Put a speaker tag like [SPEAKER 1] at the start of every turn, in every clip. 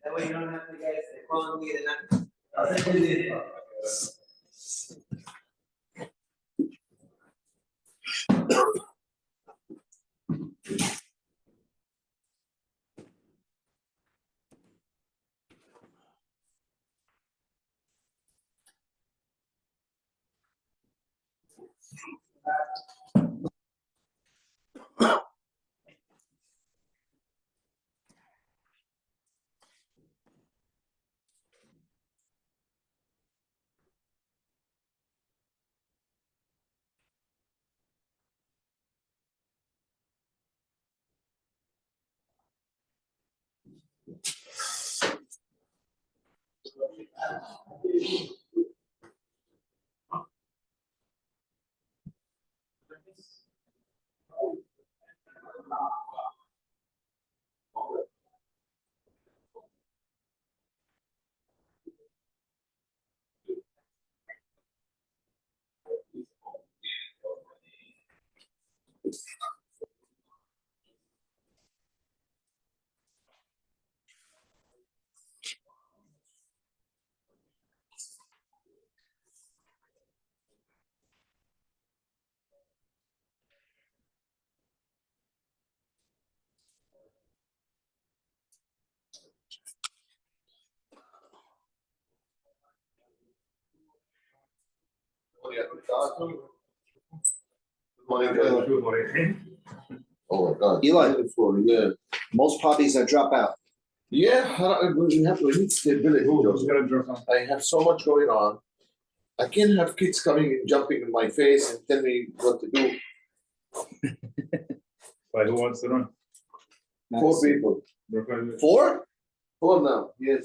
[SPEAKER 1] That way you don't have to guys calling me the night.
[SPEAKER 2] My God. Oh my God.
[SPEAKER 3] Eli.
[SPEAKER 2] Beautiful, yeah.
[SPEAKER 3] Most puppies that drop out.
[SPEAKER 2] Yeah, we need stability.
[SPEAKER 4] Who's gonna drop out?
[SPEAKER 2] I have so much going on. I can't have kids coming and jumping in my face and tell me what to do.
[SPEAKER 4] But who wants to run?
[SPEAKER 2] Four people.
[SPEAKER 3] Four?
[SPEAKER 2] Four now, yes.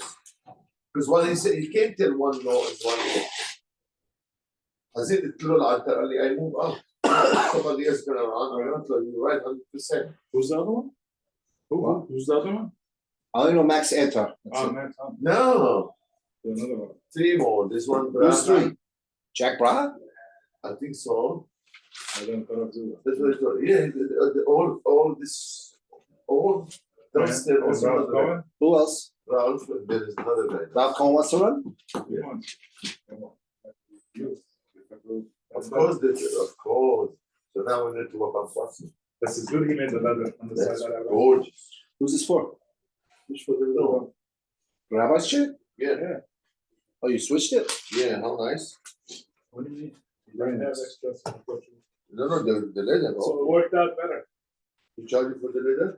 [SPEAKER 2] Because one he said you can't tell one no is one no. حزين قلت له العنتر قال لي I move out. Somebody else gonna run. I went to you're right 100%.
[SPEAKER 4] Who's the other one? Who's the other one?
[SPEAKER 3] I only know Max Enter.
[SPEAKER 4] Ah, Matt.
[SPEAKER 2] No,
[SPEAKER 4] Another one.
[SPEAKER 2] three more. This one.
[SPEAKER 3] Who's three? Jack Braha?
[SPEAKER 2] I think so.
[SPEAKER 4] I don't know.
[SPEAKER 2] That's what it was. Yeah, all this, all downstairs
[SPEAKER 4] Is
[SPEAKER 2] also
[SPEAKER 4] Ralph
[SPEAKER 2] another guy.
[SPEAKER 4] going?
[SPEAKER 3] Who else?
[SPEAKER 2] Ralph, and there is another guy.
[SPEAKER 3] Ralph Cohen wants to run?
[SPEAKER 4] Come on. Come on. You.
[SPEAKER 2] Of course, of course. So now we need to work on Foxy.
[SPEAKER 4] This is good. He made the leather on the
[SPEAKER 2] That's
[SPEAKER 4] side.
[SPEAKER 2] gorgeous.
[SPEAKER 3] Who's this for?
[SPEAKER 2] Which for the no.
[SPEAKER 3] Rabbi's chair?
[SPEAKER 2] Yeah,
[SPEAKER 3] Oh, you switched it?
[SPEAKER 2] yeah, how nice.
[SPEAKER 4] What do you mean? You don't have extras.
[SPEAKER 2] No, the leather.
[SPEAKER 4] So
[SPEAKER 2] Oh,
[SPEAKER 4] it worked out better.
[SPEAKER 2] you charge you for the leather?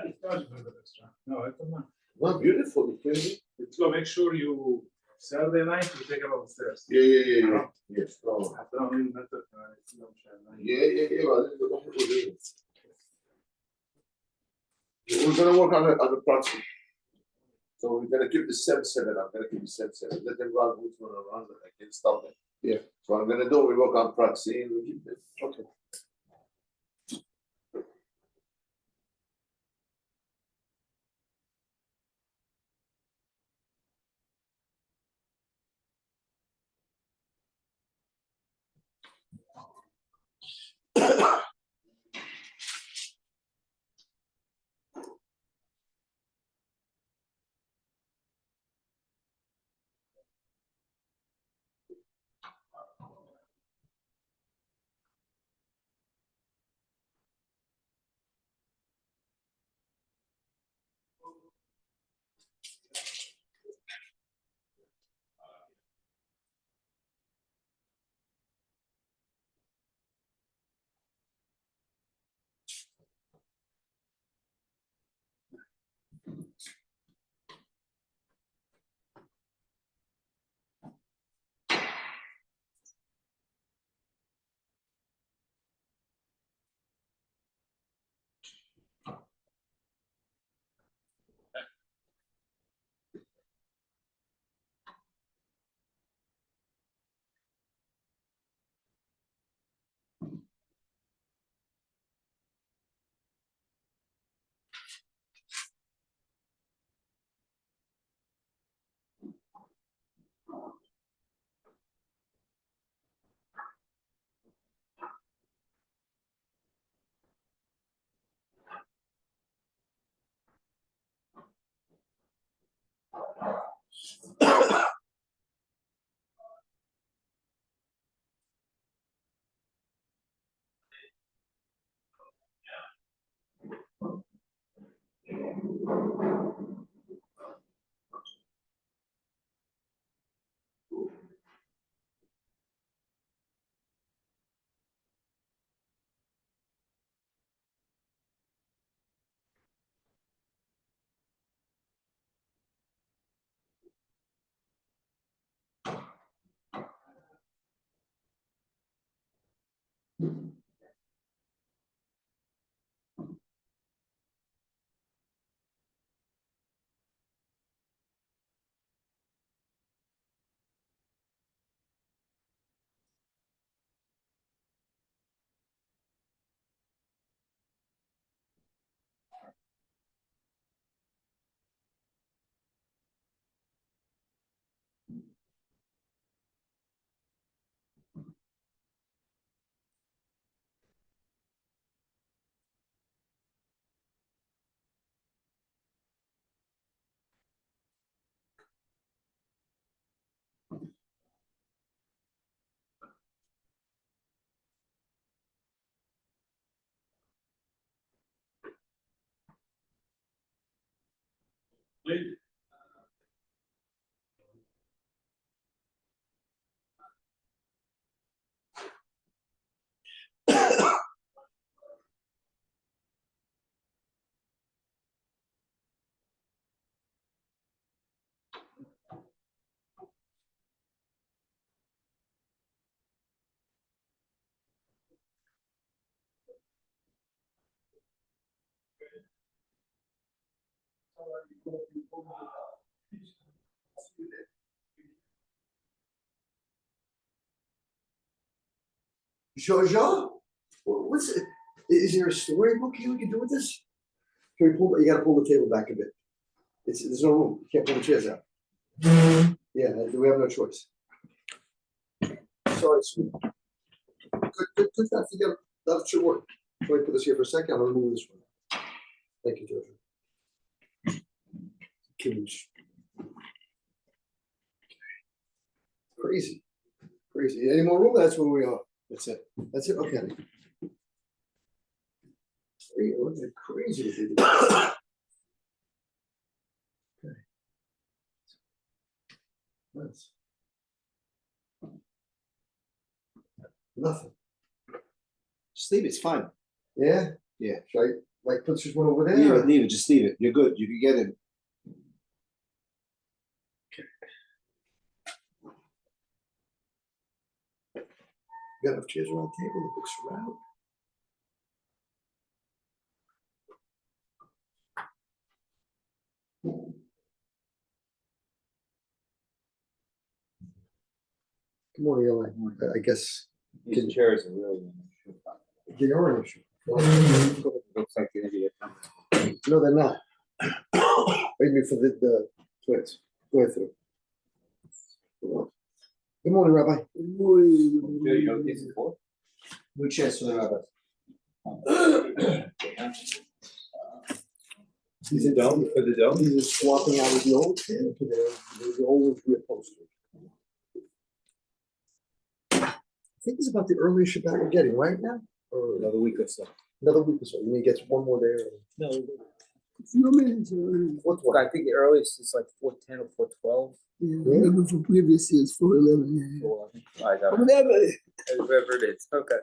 [SPEAKER 4] It's not for the extra. No, I don't know.
[SPEAKER 2] No, beautiful. You kidding me?
[SPEAKER 4] Let's go make sure you Saturday night you take him upstairs.
[SPEAKER 2] Yeah. Yes. Oh.
[SPEAKER 4] حتى لو مين نتك
[SPEAKER 2] Yeah. We're gonna work on the proxy. So we're gonna keep the 7-7. I'm gonna keep the 7-7. Let them run who's gonna run, but I can't stop them.
[SPEAKER 3] Yeah.
[SPEAKER 2] So I'm gonna do, we work on proxy and we keep it.
[SPEAKER 3] Okay.
[SPEAKER 2] Jojo, what's it? Is there a storybook here we can do with this? Can we pull? You gotta pull the table back a bit. There's no room. You can't pull the chairs out. Yeah, we have no choice. Sorry, sweet. Good that together. That should work. Let me put this here for a second. I'm gonna move this one. Thank you, Jojo. Huge. Crazy. Crazy. Any more room? That's where we are.
[SPEAKER 3] That's it.
[SPEAKER 2] That's it. Okay. Crazy. What they do. Okay. Nice. Nothing.
[SPEAKER 3] Just leave it. It's fine.
[SPEAKER 2] Yeah?
[SPEAKER 3] Yeah.
[SPEAKER 2] Should I like put this one over there?
[SPEAKER 3] Leave it. Leave it. Just leave it. You're good. You can get in.
[SPEAKER 2] You got enough chairs around the table, the books around. Good morning, Elaine. I guess
[SPEAKER 5] These chairs are really.
[SPEAKER 2] they are an issue.
[SPEAKER 5] Looks like they're gonna be a.
[SPEAKER 2] No, they're not. Wait me for the twins. Go ahead through. Good morning, Rabbi.
[SPEAKER 5] Good morning. You know what this is for?
[SPEAKER 3] New chairs for the rabbis.
[SPEAKER 2] These are
[SPEAKER 5] Dome, for the dome?
[SPEAKER 2] These are swapping out of the old chair to the old reupholstered. I think it's about the earliest Shabbat we're getting right now, or
[SPEAKER 5] Another week or so.
[SPEAKER 2] another week or so. You mean gets one more day?
[SPEAKER 5] No.
[SPEAKER 6] Few minutes.
[SPEAKER 2] What's one?
[SPEAKER 5] I think the earliest is like 4:10 or 4:12.
[SPEAKER 6] Yeah, maybe for previous years, 411. Yeah.
[SPEAKER 5] I got it.
[SPEAKER 6] Whatever.
[SPEAKER 5] Whatever it is. Okay.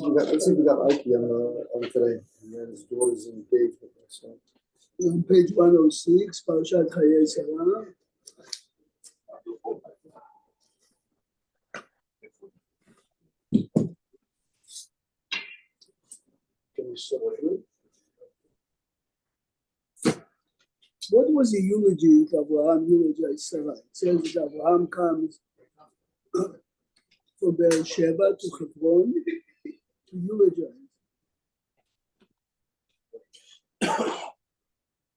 [SPEAKER 2] Let's see if we got Ike on today, and then his daughter's engaged with us. So.
[SPEAKER 6] On page 106, Parashat Chayei Sarah.
[SPEAKER 2] Can we sort through?
[SPEAKER 6] What was the eulogy that Abraham eulogized Sarah? It says that Abraham comes from Beersheba to Hebron to eulogize.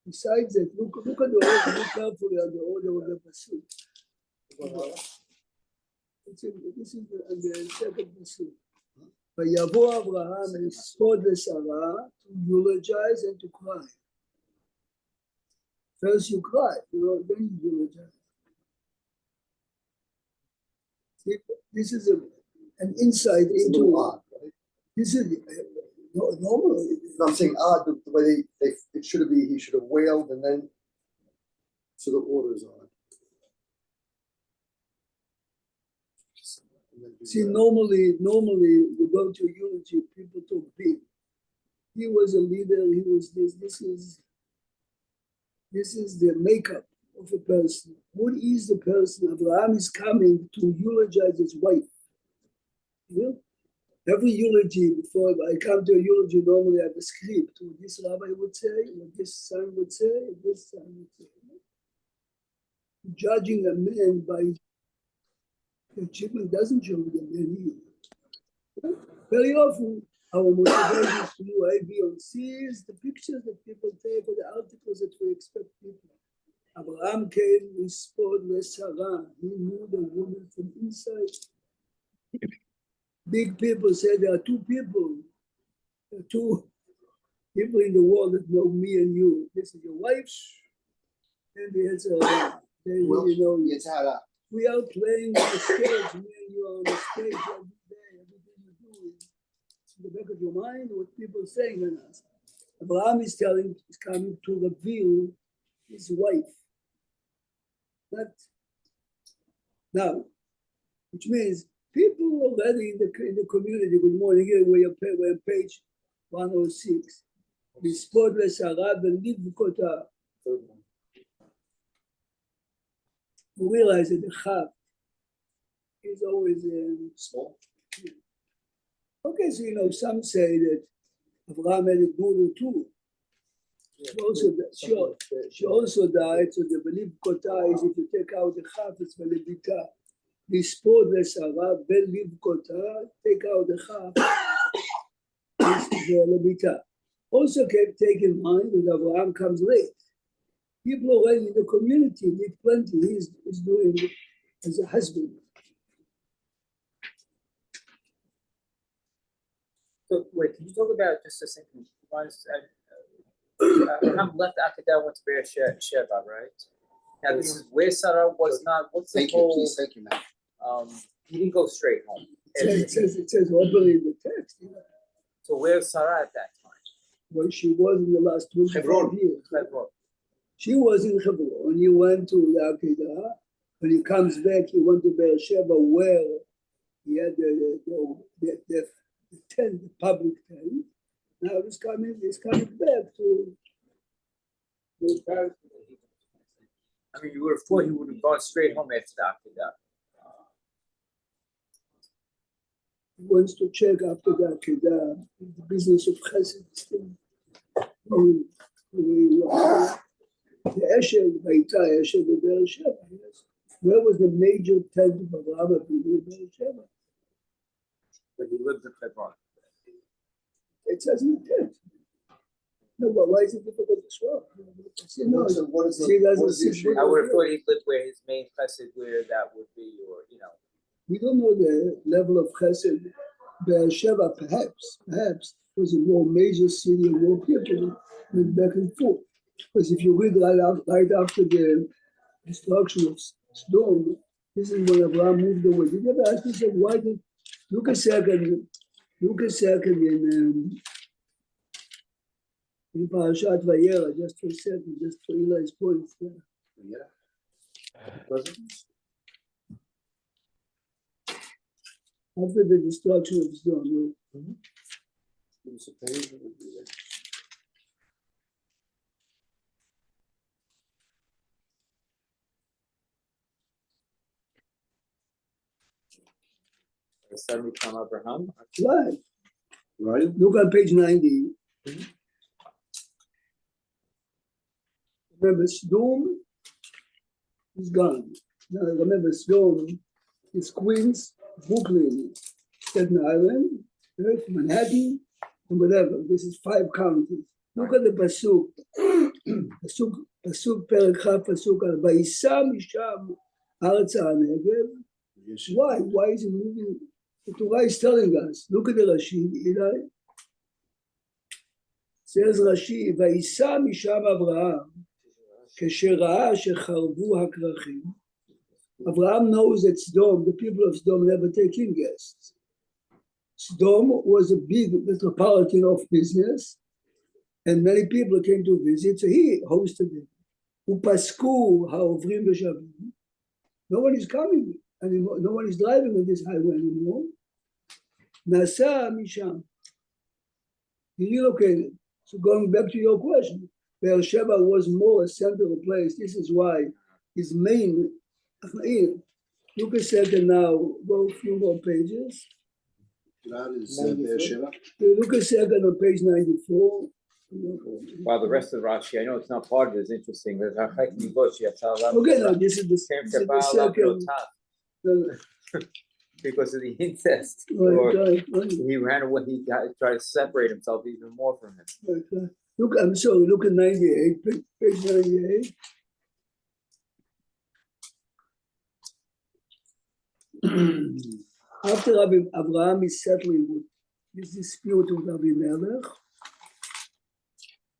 [SPEAKER 6] Besides that, look at the order, look carefully at the order of the pasuk. This is the second pasuk. Vayavo Abraham and spoke to Sarah to eulogize and to cry. First you cry, then you eulogize. See, this is an insight into
[SPEAKER 2] odd, right?
[SPEAKER 6] This is normally.
[SPEAKER 2] No, I'm saying odd the way it should be. He should have wailed and then so the order's on.
[SPEAKER 6] See, normally you go to a eulogy, people talk big. He was a leader. He was this. This is the makeup of a person. What is the person? Abraham is coming to eulogize his wife. You know? Every eulogy, before I come to a eulogy, normally I have a script. What this rabbi would say, what this son would say, this son would say. Judging a man by his achievement doesn't show the man either. Very often, our motivation to do A, B, and C is the pictures that people take or the articles that we expect people. Abraham came with spotless Sarah. He knew the woman from inside. Big people say there are two people in the world that know me and you. This is your wife, and there's they really know you. We are playing on the stage, me and you are on the stage every day. Everything you do is in the back of your mind what people are saying on us. Abraham is coming to reveal his wife. Not now, which means people already in the community, good morning, here we're on page 106. Spotless Sarah believed Kota.
[SPEAKER 5] third one.
[SPEAKER 6] You realize that the Chav is always
[SPEAKER 5] Small.
[SPEAKER 6] okay. So some say that Avraham had a daughter too. She also died. So the belief kota is if you take out the Chav, it's velebita. Lispod lesara belief kota, take out the Chav, it's velebita. Also take in mind that Avraham comes late. People already in the community need plenty. He's doing it as a husband.
[SPEAKER 5] So wait, can you talk about just a second? Once Abraham left Akedah, went to Beersheba, right? Now this is where Sarah was not. What's the
[SPEAKER 3] Thank you,
[SPEAKER 5] whole?
[SPEAKER 3] please, thank you, man.
[SPEAKER 5] He didn't go straight home.
[SPEAKER 6] It says openly in the text.
[SPEAKER 5] So where's Sarah at that time?
[SPEAKER 6] Well, she was in the last 25
[SPEAKER 3] Hebron.
[SPEAKER 6] years.
[SPEAKER 5] Hebron.
[SPEAKER 6] She was in Hebron. He went to the Akedah. When he comes back, he went to Beersheba, where he had the tent, the public tent. Now he's coming back to.
[SPEAKER 5] I mean, you would have thought he would have gone straight home after the Akedah.
[SPEAKER 6] He wants to check after the Akedah, the business of Chesed still. The Esher, Baita Esher, the Beersheba. Yes. Where was the major tent of Avraham in Beersheba?
[SPEAKER 5] But he lived in Hebron.
[SPEAKER 6] It says in the text. No, but why is it difficult to swallow? See, no,
[SPEAKER 2] What is
[SPEAKER 6] she doesn't
[SPEAKER 2] what is the
[SPEAKER 6] see
[SPEAKER 2] issue?
[SPEAKER 5] I would have thought he lived where his main chesed, where that would be, or
[SPEAKER 6] we don't know the level of chesed. Beersheba, perhaps, was a more major city and more people went back and forth. Because if you read right after the destruction of Sodom, this is when Abraham moved away. Did you ever ask yourself why did look a second in Parashat Vayera, just for a second, just for Eli's points there.
[SPEAKER 3] Yeah.
[SPEAKER 6] After the destruction of Sodom,
[SPEAKER 3] Give us a page.
[SPEAKER 5] the 70 from Abraham.
[SPEAKER 6] right?
[SPEAKER 2] Right?
[SPEAKER 6] Look on page 90. Remember, Sodom is gone. Now remember, Sodom is Queens, Brooklyn, Staten Island, right? Manhattan, and whatever. This is 5 counties. Look at the pasuk. pasuk perek Chav, pasuk al vayisa misham aretz ha'negev. Why? Why is it moving? The Torah is telling us. Look at the Rashi, Eli. Says Rashi, vayisa misham Avraham, kasher ra'a shecharvu hakrachim. Avraham knows that Sodom, the people of Sodom never take in guests. Sodom was a big metropolitan of business, and many people came to visit, so he hosted them. Upasku ha'ovrim b'shavim. No one is coming anymore. No one is driving on this highway anymore. Nasa misham. He relocated. So going back to your question, Beersheba was more a central place. This is why his main. Look a second now. Go a few more pages.
[SPEAKER 3] That is Beersheba.
[SPEAKER 6] Look a second on page 94.
[SPEAKER 5] Wow, the rest of the Rashi, I know it's not part of it, it's interesting. There's
[SPEAKER 6] Okay, no, this is the second.
[SPEAKER 5] Because of the incest.
[SPEAKER 6] Right.
[SPEAKER 5] He ran away, he tried to separate himself even more from him.
[SPEAKER 6] Right. Look, I'm sorry, look at 98, page 98. After Abraham is settling with this dispute with Abimelech,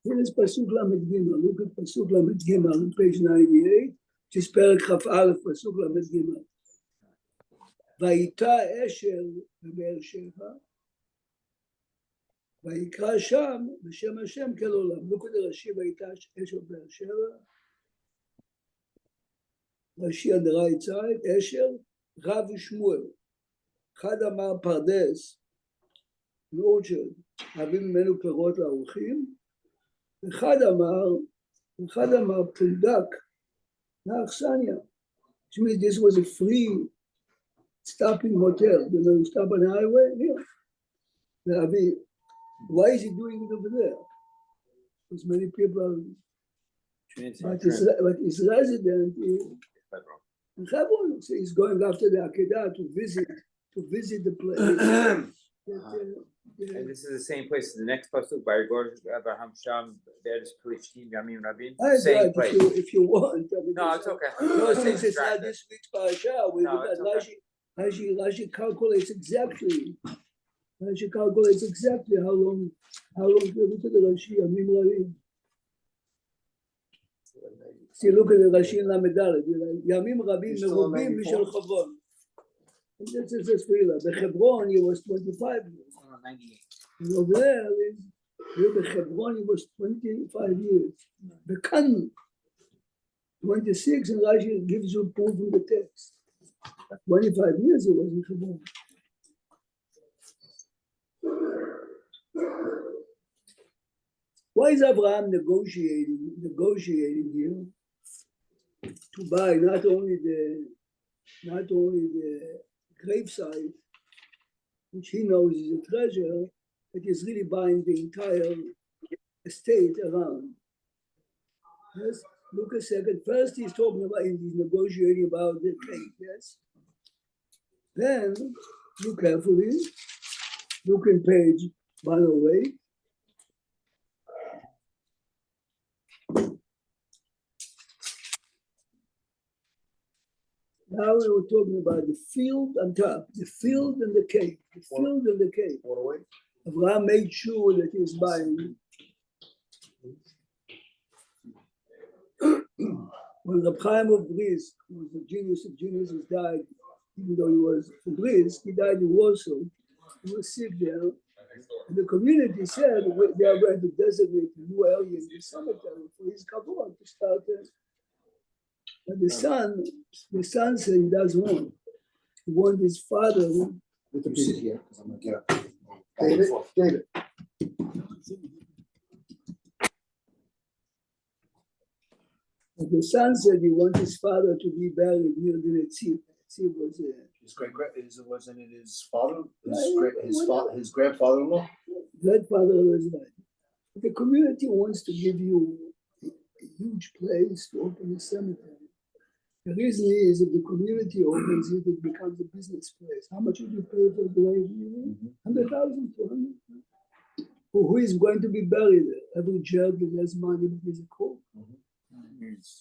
[SPEAKER 6] here is Pasuk Lamed Gimel. Look at Pasuk Lamed Gimel on page 98, which is Perek Chaf Aleph, Pasuk Lamed Gimel. Vayita Esher beBeersheba, Vayikra Sham b'Shem Hashem kel olam. Look at the Rashi, Vayita Esher beBeersheba. Rashi on the right side, Esher, Rav Shmuel. אחד אמר פרדס, אורצ'רד, אביב ממנו פירות לאורחים, אחד אמר אחד אמר פונדק, לאכסניה, which means this was a free stopping hotel. You know, you stop on the highway here. I mean, why is he doing it over there? Because many people, but his resident in Hebron, so he's going after the Akedah to visit the place.
[SPEAKER 5] And this is the same place as the next pasuk by Gorge Abraham Sham Be'eretz Plishtim Yamim Rabin.
[SPEAKER 6] That's
[SPEAKER 5] Same
[SPEAKER 6] right,
[SPEAKER 5] place.
[SPEAKER 6] if you want. I mean,
[SPEAKER 5] No, it's okay.
[SPEAKER 6] No,
[SPEAKER 5] I'm
[SPEAKER 6] since it's not
[SPEAKER 5] distracted.
[SPEAKER 6] this week's parasha, we
[SPEAKER 5] No,
[SPEAKER 6] got
[SPEAKER 5] it's okay.
[SPEAKER 6] Rashi calculates exactly. Rashi calculates exactly how long. Look at the Rashi, Yamim Rabin. See, look at the Rashi in Lamed-Daled. Yamim Rabin
[SPEAKER 2] He's still on
[SPEAKER 6] Merubim
[SPEAKER 2] 94?
[SPEAKER 6] Mishal Chavon. And this is the Tefillah. The Hebron, he was 25 years.
[SPEAKER 5] 98.
[SPEAKER 6] And over there, the Hebron, he was 25 years. The Kan, 26, and Rashi gives you proof in the text. 25 years it was in Hebron. Why is Abraham negotiating here to buy not only the gravesite, which he knows is a treasure, but he's really buying the entire estate around. Yes, look a second. First, he's talking about, he's negotiating about the cake, yes. Then, look carefully, look in page 108. Now we were talking about the field on top, the field and the cave, the field and the cave. Abraham made sure that he was buying. When Reb Chaim of Brisk, who was the genius of geniuses, died, even though he was from Brisk, he died in Warsaw. He was sick there. And the community said they are going to designate a new area in the cemetery for his kavod to start there. But the son said he doesn't want. He wants his father.
[SPEAKER 3] We can sit here, because I'm gonna get up.
[SPEAKER 2] David,
[SPEAKER 6] But the son said he wants his father to be buried near the Netziv. Netziv was
[SPEAKER 3] Wasn't it his father,
[SPEAKER 6] Yeah,
[SPEAKER 3] his grandfather-in-law?
[SPEAKER 6] grandfather was right. The community wants to give you a huge place to open a cemetery. The reason is if the community opens it, it becomes a business place. How much would you pay for the grave? 100,000, 200. Who is going to be buried? Every Jew that has money is a cook. I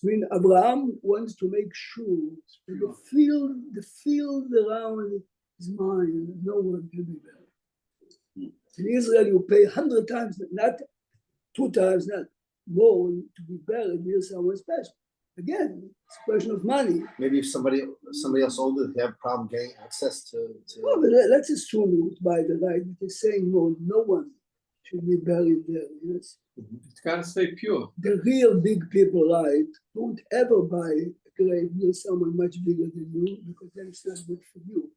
[SPEAKER 6] mean, Abraham wants to make sure that the field around his mind, no one can be buried. In Israel, you pay 100 times, not 2 times, not more, to be buried near someone special. Again, it's a question of money.
[SPEAKER 3] Maybe if somebody else older, they have a problem getting access to.
[SPEAKER 6] Well, but let's assume by the right, it is saying no one should be buried there. Yes.
[SPEAKER 4] It's gotta stay pure.
[SPEAKER 6] The real big people, right, don't ever buy a grave near someone much bigger than you, because then it's not good for you.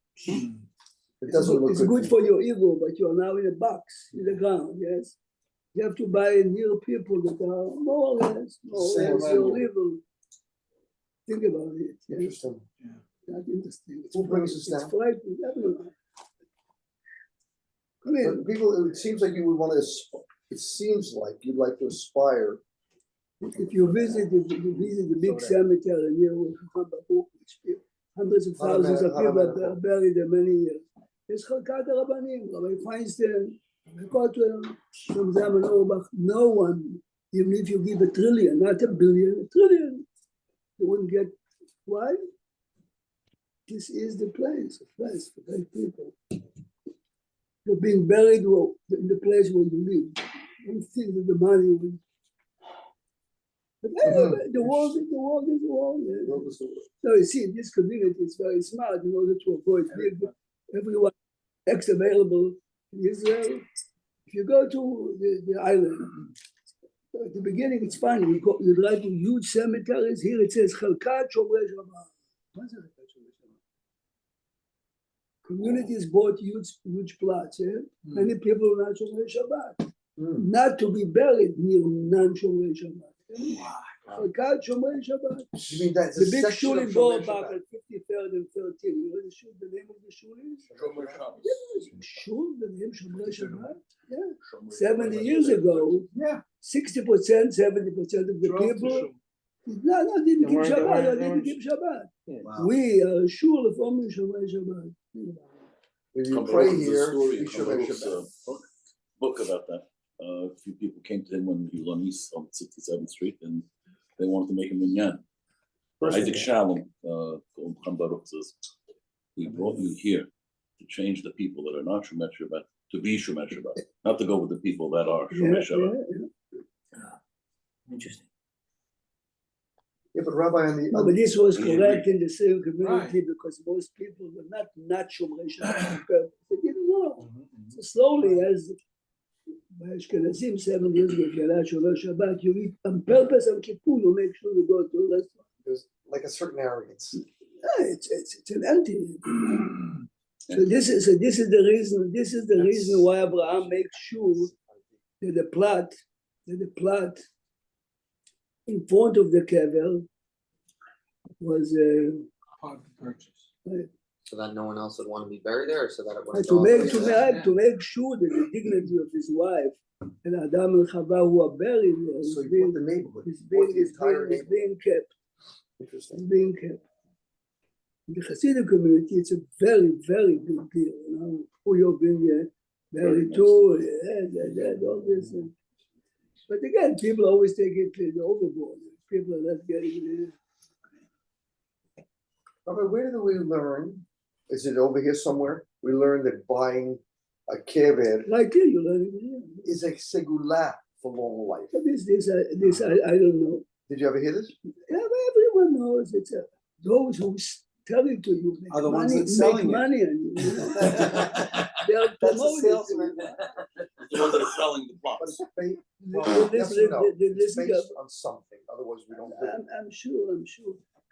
[SPEAKER 2] it doesn't look
[SPEAKER 6] It's
[SPEAKER 2] good.
[SPEAKER 6] good for your ego, but you're now in a box in the ground, yes. You have to buy near people that are more or less
[SPEAKER 2] Same
[SPEAKER 6] your
[SPEAKER 2] level.
[SPEAKER 6] level. Think about it. Yes.
[SPEAKER 2] Interesting.
[SPEAKER 6] Not interesting. It's
[SPEAKER 2] Who brings us
[SPEAKER 6] it's
[SPEAKER 2] down?
[SPEAKER 6] frightening. Everyone. I mean,
[SPEAKER 2] But people, it seems like you would want to, it seems like you'd like to aspire.
[SPEAKER 6] if you visit the big cemetery near Hamburg, which hundreds of thousands of people are buried there many years. It's Chalkat Rabbanim, Rabbi Feinstein, Kotler, Shlomo Auerbach. No one, even if you give $1 trillion, not $1 billion, $1 trillion, you wouldn't get. Why? This is the place for great people. You're being buried in the place where you live. Don't think that the money will. But anyway, the world is the world. Yeah. So you see, this community is very smart in order to avoid everyone X available in Israel. If you go to the island, at the beginning it's funny, you drive to huge cemeteries. Here it says Chalkat Shomrei Shabbat. What's that? Communities bought huge plots. Yeah? Many people are not Shomrei Shabbat. Not to be buried near non-Shomrei Shabbat. Chalkat Shomrei Shabbat.
[SPEAKER 2] You mean that's
[SPEAKER 6] The
[SPEAKER 2] a
[SPEAKER 6] big
[SPEAKER 2] section
[SPEAKER 6] shul
[SPEAKER 2] of
[SPEAKER 6] in
[SPEAKER 2] Shomer
[SPEAKER 6] Borbach
[SPEAKER 2] Shabbat?
[SPEAKER 6] at 53rd and 13. You know the shul, the name of the shul is? Yeah, shul, the name Shomrei Shabbat. Yeah. 70 years ago,
[SPEAKER 4] Yeah.
[SPEAKER 6] 60%, 70% of the people. No, didn't keep Shabbat. Didn't keep Shabbat.
[SPEAKER 3] Wow.
[SPEAKER 6] We are shul of only Shomrei Shabbat.
[SPEAKER 2] When you
[SPEAKER 7] Come
[SPEAKER 2] pray
[SPEAKER 7] Baruch is a
[SPEAKER 2] here,
[SPEAKER 7] story
[SPEAKER 2] you
[SPEAKER 7] in
[SPEAKER 2] should
[SPEAKER 7] Come
[SPEAKER 2] make
[SPEAKER 7] Baruch's,
[SPEAKER 2] Shabbat.
[SPEAKER 7] book about that. A few people came to him when he was on East on 67th Street, and they wanted to make him minyan. Isaac Shalom, called Cham Baruch, says, "We brought you here to change the people that are not Shomer Shabbat to be Shomer Shabbat, not to go with the people that are Shomer Shabbat."
[SPEAKER 5] Interesting.
[SPEAKER 2] Yeah, but Rabbi, on the.
[SPEAKER 6] No, but this was
[SPEAKER 7] Yeah,
[SPEAKER 6] correct in the same community because most people were not Shomrei Shabbat on purpose. They didn't know. So slowly, as by Ashkenazim 7 years ago, if you're not Shomrei Shabbat, you eat on purpose on Kippur, you make sure you go to a restaurant.
[SPEAKER 2] There's like a certain arrogance.
[SPEAKER 6] Yeah, it's an empty. So this is the reason why Abraham makes sure that the plot in front of the kever was
[SPEAKER 4] Part of the purchase.
[SPEAKER 1] So that no one else would want to be buried there, or so that it was.
[SPEAKER 6] to make sure that the dignity of his wife and Adam and Chava who are buried there
[SPEAKER 2] So
[SPEAKER 6] is
[SPEAKER 2] you put the neighborhood.
[SPEAKER 6] is
[SPEAKER 2] brought the entire
[SPEAKER 6] being
[SPEAKER 2] neighborhood.
[SPEAKER 6] kept.
[SPEAKER 2] Interesting.
[SPEAKER 6] Is being kept. In the Hasidic community, it's a very, very big deal. You know, who you're being buried to, all this. But again, people always take it to the overboard. People are not getting it.
[SPEAKER 2] Rabbi, where do we learn? Is it over here somewhere? We learned that buying a kever
[SPEAKER 6] Right here, you learn it here.
[SPEAKER 2] is a segula for long life.
[SPEAKER 6] But this I don't know.
[SPEAKER 2] Did you ever hear this?
[SPEAKER 6] Yeah, but everyone knows it's those who tell it to you make
[SPEAKER 1] Are the ones
[SPEAKER 6] money,
[SPEAKER 1] that's selling
[SPEAKER 6] make
[SPEAKER 1] it.
[SPEAKER 6] money on you. You know? They are
[SPEAKER 1] That's a
[SPEAKER 6] promoting it.
[SPEAKER 1] salesman.
[SPEAKER 7] The ones that are selling the
[SPEAKER 2] But
[SPEAKER 7] plots.
[SPEAKER 2] it's based,
[SPEAKER 6] Well,
[SPEAKER 2] yes
[SPEAKER 6] this-
[SPEAKER 2] or no?
[SPEAKER 6] this-
[SPEAKER 2] It's
[SPEAKER 6] this-
[SPEAKER 2] based on something, otherwise we don't do it.
[SPEAKER 6] I'm sure.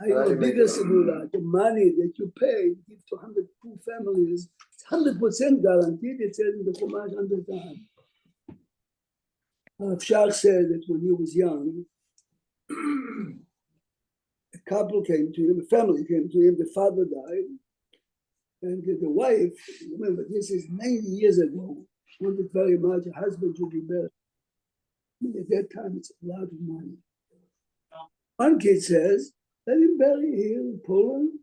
[SPEAKER 6] I
[SPEAKER 2] But I
[SPEAKER 6] know
[SPEAKER 2] didn't make
[SPEAKER 6] bigger
[SPEAKER 2] it up.
[SPEAKER 6] segula, the money that you pay, give to 100 poor families, it's 100% guaranteed. It says in the Chumash 100 times. Shach said that when he was young, a couple came to him, a family came to him, the father died, and the wife, remember, this is 90 years ago, wanted very much a husband to be buried. I mean, at that time, it's a lot of money. One kid says, let him bury here in Poland,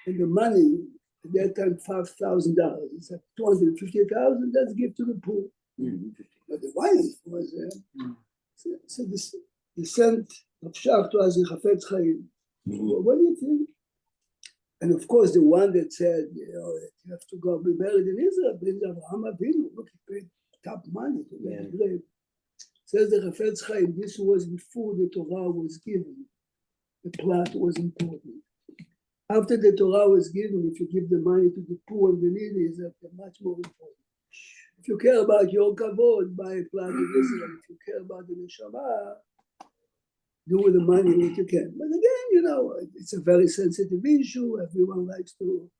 [SPEAKER 6] and the money, at that time, $5,000. It's like $250,000, let's give to the poor. But the wife was, so the sent of Shach to as Chafetz Chaim. What do you think? And of course, the one that said, that you have to go be buried in Israel, brings Abraham Avinu. Look, he paid top money to get grave. Says the Chafetz Chaim, this was before the Torah was given. The plot was important. After the Torah was given, if you give the money to the poor and the needy, is much more important. If you care about your kavod, buy a plot in Israel. If you care about the neshama, do with the money what you can. But again, it's a very sensitive issue. Everyone likes to.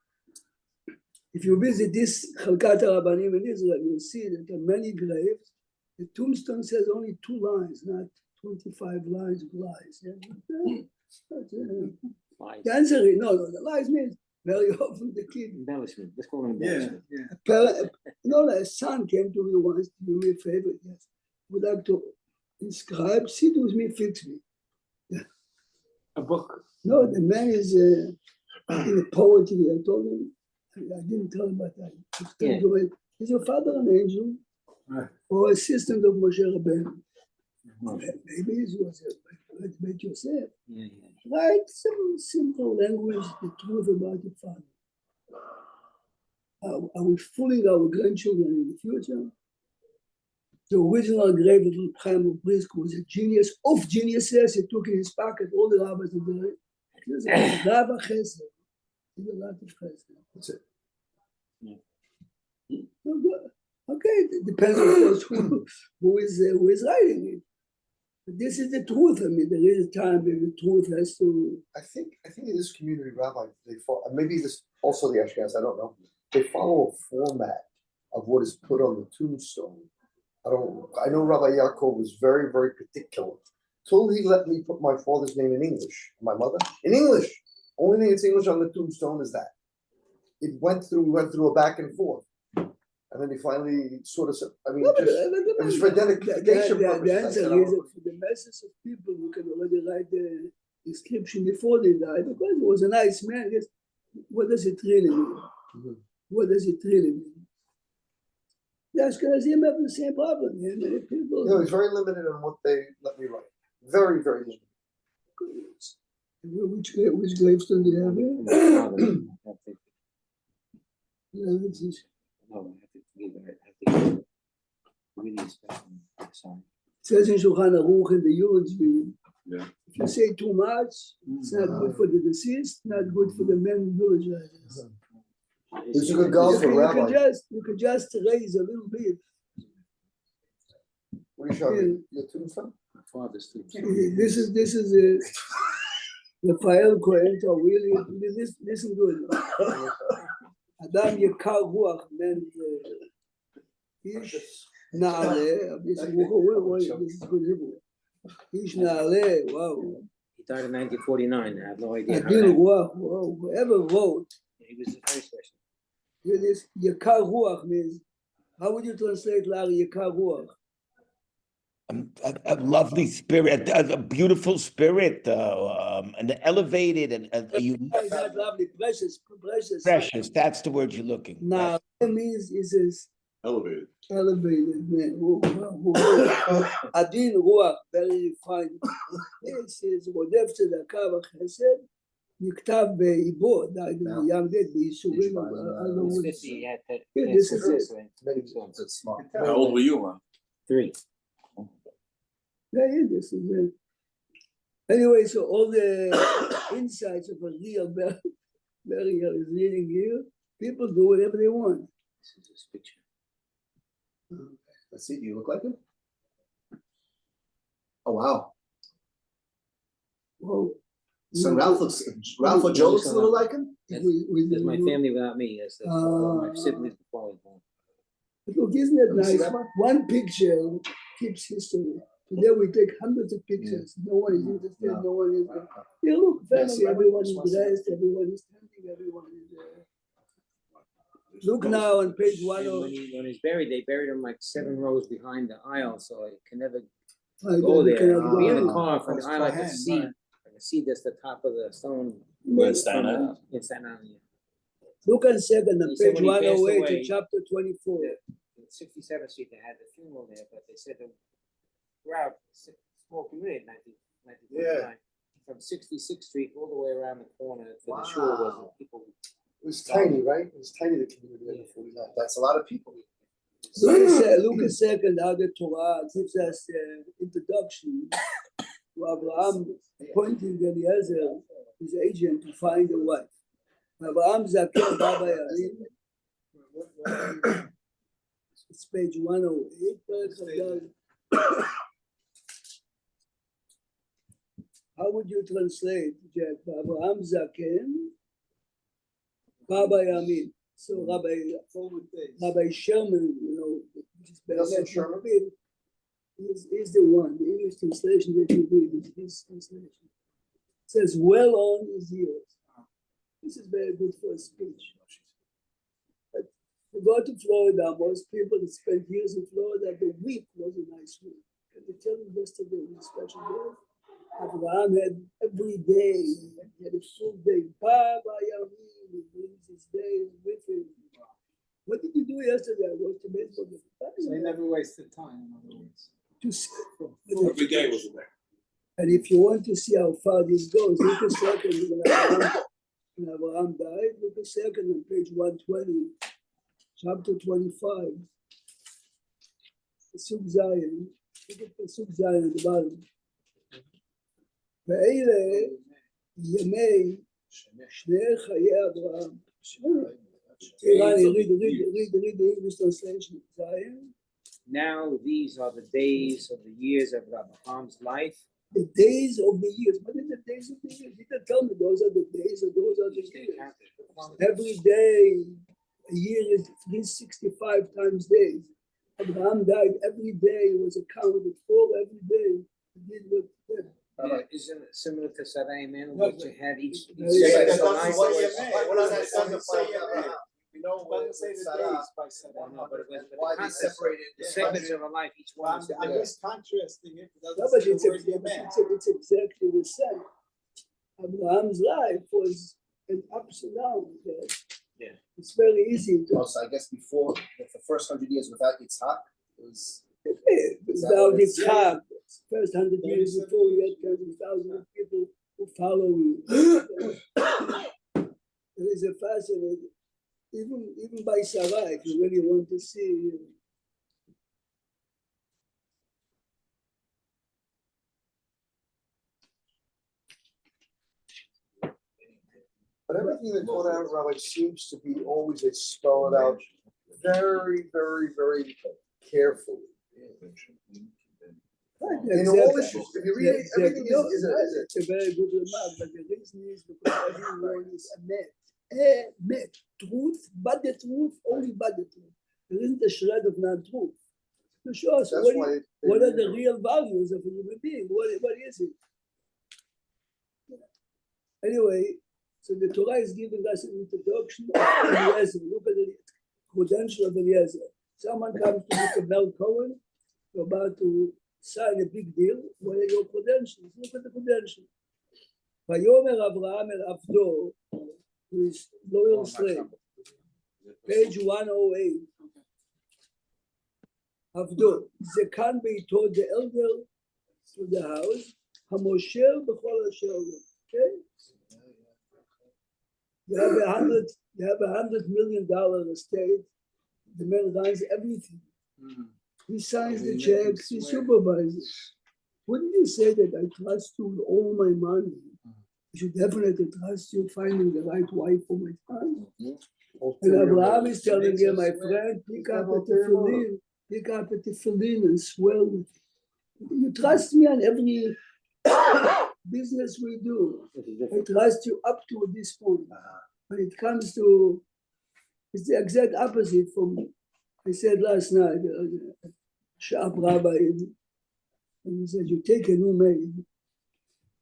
[SPEAKER 6] If you visit this Chalkat HaRabbanim in Israel, you'll see that there are many graves. The tombstone says only 2 lines, not 25 lines of lies. Yeah? The answer is no, the lies means very often the kid.
[SPEAKER 5] Embellishment. Let's call it
[SPEAKER 4] Yeah,
[SPEAKER 5] embellishment.
[SPEAKER 4] yeah.
[SPEAKER 6] A son came to me once to do me a favor. Yes, would like to inscribe, sit with me, fix me.
[SPEAKER 4] A book.
[SPEAKER 6] No, the man is in the poetry. I told him, I didn't tell him about that. I told him, is your father an angel
[SPEAKER 4] Right.
[SPEAKER 6] or assistant of Moshe Rabbeinu? Maybe he was a Bet Yosef. Write some simple language, the truth about your father. Are we fooling our grandchildren in the future? The original grave of Chaim of Brisk was a genius of geniuses. He took in his pocket all the rabbis in the grave. He was a Rabbi Chesed. He did a lot of Chesed. That's it. Okay, it depends on course who is writing it. But this is the truth. I mean, there is a time when the truth has to.
[SPEAKER 2] I think in this community, Rabbi, they follow, maybe this also the Ashkenaz, I don't know. They follow a format of what is put on the tombstone. I know Rabbi Yaakov was very, very particular till he let me put my father's name in English, my mother, in English. Only thing that's English on the tombstone is that. We went through a back and forth. And then he finally sort of said, I mean,
[SPEAKER 6] No, but
[SPEAKER 2] just, it was for dedication
[SPEAKER 6] the
[SPEAKER 2] purposes. I
[SPEAKER 6] answer
[SPEAKER 2] said,
[SPEAKER 6] is that for the masses of people, you can already write the description before they die, because he was a nice man. Yes. What does it really mean?
[SPEAKER 2] Mhm.
[SPEAKER 6] What does it really mean? The Ashkenazim have the same problem. Yeah? Many people.
[SPEAKER 2] You know, he's very limited on what they let me write. Very, very limited.
[SPEAKER 6] Which gravestone do you have here? Yeah, this is- It says in Shulchan Aruch in the eulogy,
[SPEAKER 7] Yeah.
[SPEAKER 6] if you say too much, it's not good for the deceased, not good for the men eulogized.
[SPEAKER 2] He's a good golfer,
[SPEAKER 6] You can
[SPEAKER 2] rabbi.
[SPEAKER 6] just raise a little bit.
[SPEAKER 2] What are you showing me? Your tombstone?
[SPEAKER 6] This is the Rafael Cohen, so really listen good. Adam Yekar Ruach meant ish na'aleh. This is good Hebrew. Ish na'aleh. Wow.
[SPEAKER 5] He died in 1949. I have no idea. how
[SPEAKER 6] Adil
[SPEAKER 5] that-
[SPEAKER 6] Ruach. Wow. Whoever wrote
[SPEAKER 5] He was very special.
[SPEAKER 6] this Yekar Ruach means. How would you translate Larry Yekar Ruach?
[SPEAKER 8] A lovely spirit, a beautiful spirit, an elevated and
[SPEAKER 6] It's not lovely, precious.
[SPEAKER 8] precious. That's the word you're looking.
[SPEAKER 6] Now it means is
[SPEAKER 7] Elevated.
[SPEAKER 6] elevated man. Adin Ruach, very fine. This is רודף צדקה וחסד, נכתב באיבו, ים ד' ביישובים.
[SPEAKER 5] He was 50. He had to-
[SPEAKER 6] Yeah,
[SPEAKER 5] he had
[SPEAKER 6] this is
[SPEAKER 5] success
[SPEAKER 6] it.
[SPEAKER 5] rate. So,
[SPEAKER 3] It's smart.
[SPEAKER 7] How old were you, Ron?
[SPEAKER 5] 3.
[SPEAKER 6] Yeah, this is it. Anyway, so all the insights of a real burial is reading here. People do whatever they want.
[SPEAKER 5] This is his picture.
[SPEAKER 3] Let's see, you look like him? Oh, wow.
[SPEAKER 6] Well,
[SPEAKER 3] So Ralph or Joe looks a little like him?
[SPEAKER 5] That's-
[SPEAKER 6] we-
[SPEAKER 5] That's my family without me. That's my siblings before I was born.
[SPEAKER 6] Look, isn't it
[SPEAKER 3] Let me see
[SPEAKER 6] nice?
[SPEAKER 3] that one.
[SPEAKER 6] One picture keeps history. Today we take hundreds of pictures. No one is interested.
[SPEAKER 3] No.
[SPEAKER 6] No one is. Yeah, look, family.
[SPEAKER 3] Yes,
[SPEAKER 6] Everyone is
[SPEAKER 3] yes.
[SPEAKER 6] dressed. Everyone is standing. Everyone is. Look now on page one
[SPEAKER 5] And
[SPEAKER 6] of.
[SPEAKER 5] when he's buried, they buried him like 7 rows behind the aisle, so I can never
[SPEAKER 6] I
[SPEAKER 5] go
[SPEAKER 6] don't-
[SPEAKER 5] there.
[SPEAKER 6] cannot
[SPEAKER 5] I'll be in
[SPEAKER 6] go
[SPEAKER 5] the car from the
[SPEAKER 4] That's
[SPEAKER 5] aisle, I
[SPEAKER 4] by
[SPEAKER 5] can
[SPEAKER 4] hand,
[SPEAKER 5] see.
[SPEAKER 4] right.
[SPEAKER 5] I can see just the top of the stone.
[SPEAKER 7] Where Staten Island?
[SPEAKER 5] In Staten Island, yeah.
[SPEAKER 6] Look on second on
[SPEAKER 5] He said
[SPEAKER 6] page
[SPEAKER 5] when he passed
[SPEAKER 6] 108
[SPEAKER 5] away-
[SPEAKER 6] to chapter 24.
[SPEAKER 5] In 67th Street, they had the funeral there, but they said that throughout small community in 1949. From 66th Street all the way around the corner to the shore was
[SPEAKER 3] Wow.
[SPEAKER 5] people.
[SPEAKER 2] It was tiny, right? It was tiny, the community in the 49.
[SPEAKER 3] That's a lot of people.
[SPEAKER 6] Look a second how the Torah gives us introduction to Abraham appointing Eliezer, his agent, to find a wife. Abraham Zaken Baba Yarim. It's page 108. Perek Chagdal. How would you translate, Jack? Abraham Zaken Baba Yamin. So Rabbi Sherman, which is
[SPEAKER 2] Nelson Sherman?
[SPEAKER 6] is the one. The English translation that you read is his translation. It says, well on his years. This is very good for a speech. But to go to Florida, most people that spend years in Florida, the week was a nice week. And they tell me yesterday was a special day. Abraham had every day, he had a full day. Baba Yamin, he brings his days with him. What did you do yesterday? I went to baseball.
[SPEAKER 4] So he never wasted time, in other words.
[SPEAKER 6] To see.
[SPEAKER 7] Every day was a day.
[SPEAKER 6] And if you want to see how far this goes, look a second when Abraham died. Look a second on page 120, chapter 25. Pasuk Zion. Look at Pasuk Zion at the bottom. ואלה ימי שני חיי אברהם. Irani, read the English translation. Zion.
[SPEAKER 5] Now these are the days of the years of Abraham's life.
[SPEAKER 6] The days of the years. What are the days of the years? You can tell me those are the days or those are the years. Every day, a year is 365 times days. Abraham died every day, was accounted for every day. did what,
[SPEAKER 5] Isn't it similar to Sarai Man,
[SPEAKER 6] No,
[SPEAKER 5] which you had each?
[SPEAKER 6] Yeah,
[SPEAKER 5] each
[SPEAKER 6] yeah,
[SPEAKER 5] sex
[SPEAKER 6] that's
[SPEAKER 5] alive
[SPEAKER 3] what
[SPEAKER 5] was-
[SPEAKER 3] you meant.
[SPEAKER 4] What does that
[SPEAKER 3] It's on the
[SPEAKER 4] say?
[SPEAKER 3] file. We know what
[SPEAKER 4] Doesn't say the
[SPEAKER 3] Sarah-
[SPEAKER 4] days by Sarah.
[SPEAKER 5] No, but it was, but
[SPEAKER 3] Why
[SPEAKER 5] the
[SPEAKER 3] they
[SPEAKER 5] concept,
[SPEAKER 3] separated
[SPEAKER 5] the
[SPEAKER 3] the
[SPEAKER 5] segments of a life, each one.
[SPEAKER 4] I'm
[SPEAKER 5] is
[SPEAKER 4] I'm
[SPEAKER 5] different.
[SPEAKER 4] just contrasting it. It
[SPEAKER 6] no,
[SPEAKER 4] doesn't
[SPEAKER 6] but
[SPEAKER 4] say
[SPEAKER 6] it's,
[SPEAKER 4] the word Yemen.
[SPEAKER 6] it's exactly the same. Abraham's life was an ups and downs.
[SPEAKER 5] Yeah.
[SPEAKER 6] It's very easy to,
[SPEAKER 3] Also, I guess before, the first 100 years without Yitzhak, it was,
[SPEAKER 6] without
[SPEAKER 3] what it's-
[SPEAKER 6] Yitzhak, first 100 years before you had tens of thousands of people who follow you. There is a fascinating, even by Sarah, if you really want to see.
[SPEAKER 2] But everything that Kona Rabbi seems to be always, they spell it out very, very, very carefully. In all issues, if you read it, everything is
[SPEAKER 6] It's a very good remark, but the reason is because everyone is a met, truth, but the truth, only but the truth. There isn't a shred of non-truth. To show us
[SPEAKER 2] That's
[SPEAKER 6] what,
[SPEAKER 2] why.
[SPEAKER 6] what are the real values of a human being? What is it? Anyway, so the Torah is giving us an introduction of Eliezer. Look at the credential of Eliezer. Someone comes to Mr. Mel Cohen, you're about to sign a big deal. What are your credentials? Look at the credentials. Vayomer Avraham el Avdo, who is loyal slave. Page 108. Avdo, Zekan beitod, the elder to the house, Hamosher b'chol asher lo. Okay? You have $100 million estate. The man runs everything. He signs the checks, he supervises. Wouldn't you say that I trust you with all my money? I should definitely trust you finding the right wife for my son. And Abraham is telling him, my friend, pick up a tefillin and swear with me. You trust me on every business we do. I trust you up to this point. When it comes to, it's the exact opposite from, I said last night, Shab Rabbi, and he said, you take a new maid,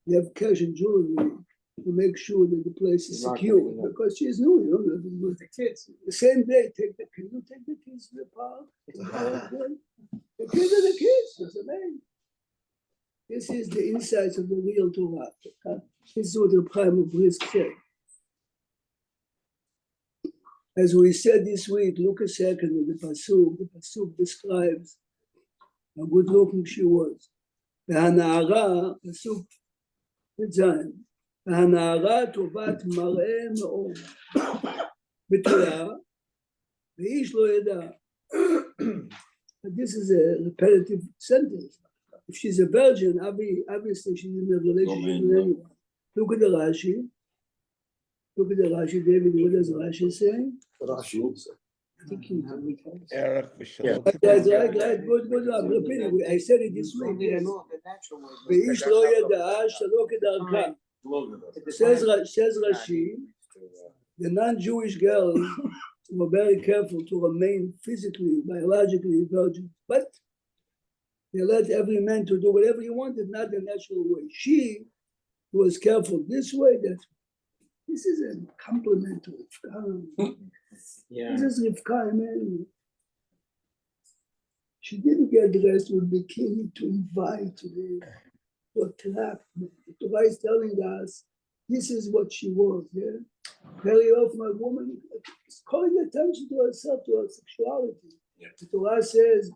[SPEAKER 6] you have cash and jewelry to make sure that the place is secure, because she's new, you know, the kids. The same day, can you take the kids to the park? The kids are the kids, it's amazing. This is the insights of the real Torah. This is what the Prime of Brisk said. As we said this week, look a second at the Pasuk. The Pasuk describes how good looking she was. והנערה, פסוק ט"ז, והנערה טובת מראה מאוד, בתולה, ואיש לא ידע. This is a repetitive sentence. If she's a virgin, obviously she's in a relationship with anyone. Look at the Rashi. Look at the Rashi, David. What does Rashi say?
[SPEAKER 8] Eric,
[SPEAKER 6] Right, good. I'm repeating. I said it this week. Yes. ואיש לא ידע שלא כדרכה. Says Rashi, the non-Jewish girls were very careful to remain physically, biologically virgin, but they let every man to do whatever he wanted, not the natural way. She was careful this way, that this is a compliment to Rivka.
[SPEAKER 5] Yeah.
[SPEAKER 6] This is Rivka, man. She didn't get dressed with bikini to invite, to attract. The Torah is telling us this is what she was. Yeah, very often a woman is calling attention to herself, to her sexuality.
[SPEAKER 7] Yeah.
[SPEAKER 6] The Torah says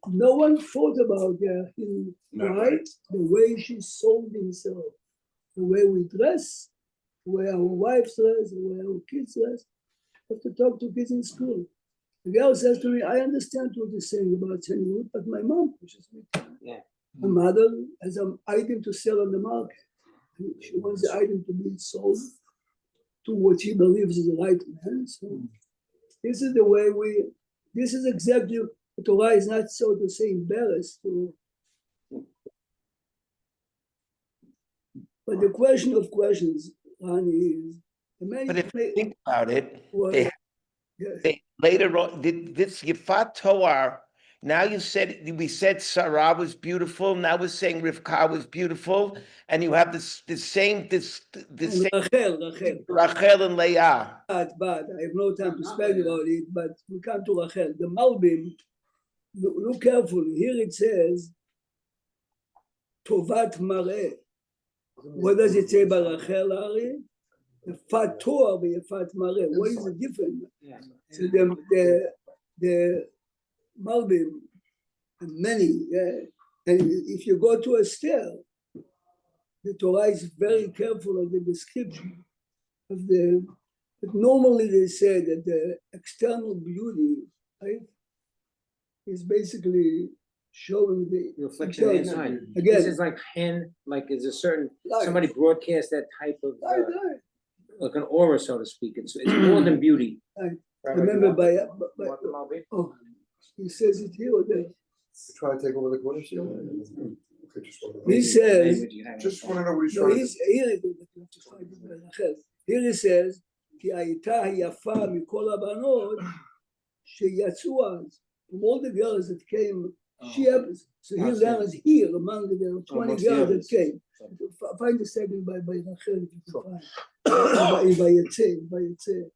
[SPEAKER 6] no one thought about her in right the way she sold himself, the way we dress, the way our wives dress, the way our kids dress. I have to talk to kids in school. The girl says to me, I understand what you're saying about Tzniut, but my mom pushes me.
[SPEAKER 5] Yeah.
[SPEAKER 6] My mother has an item to sell on the market. She wants the item to be sold to what she believes is the right man. So this is the way this is exactly, the Torah is not, so to say, embarrassed to. But the question of questions, Rani, is,
[SPEAKER 8] but if you think about it,
[SPEAKER 6] well,
[SPEAKER 8] they
[SPEAKER 6] yes.
[SPEAKER 8] later on, this Yifat Toar Now we said Sarah was beautiful. Now we're saying Rivka was beautiful, and you have the same Rachel and Leah.
[SPEAKER 6] But I have no time to speak about it, but we come to Rachel. The Malbim, look carefully. Here it says, Tovat Mareh. What does it say about Rachel, Ari? Yefat Torah v'Yefat Mareh. What is the difference? So the Malbim, and many, and if you go to Esther, the Torah is very careful of the description of the. But normally they say that the external beauty, right, is basically showing the
[SPEAKER 5] reflection inside.
[SPEAKER 6] Again,
[SPEAKER 5] This is like is a certain somebody broadcast that type of like an aura, so to speak. It's more than beauty.
[SPEAKER 6] Remember oh, he says it here or there.
[SPEAKER 2] Try to take over the corner.
[SPEAKER 6] He says,
[SPEAKER 2] Just want to know what he's
[SPEAKER 6] no,
[SPEAKER 2] trying to here he says, כי הייתה היפה מכל הבנות שיצאו אז. From all the girls that came, so here there is here among the 20 girls that came. Find the second by Rachel if you can find. By Yetze.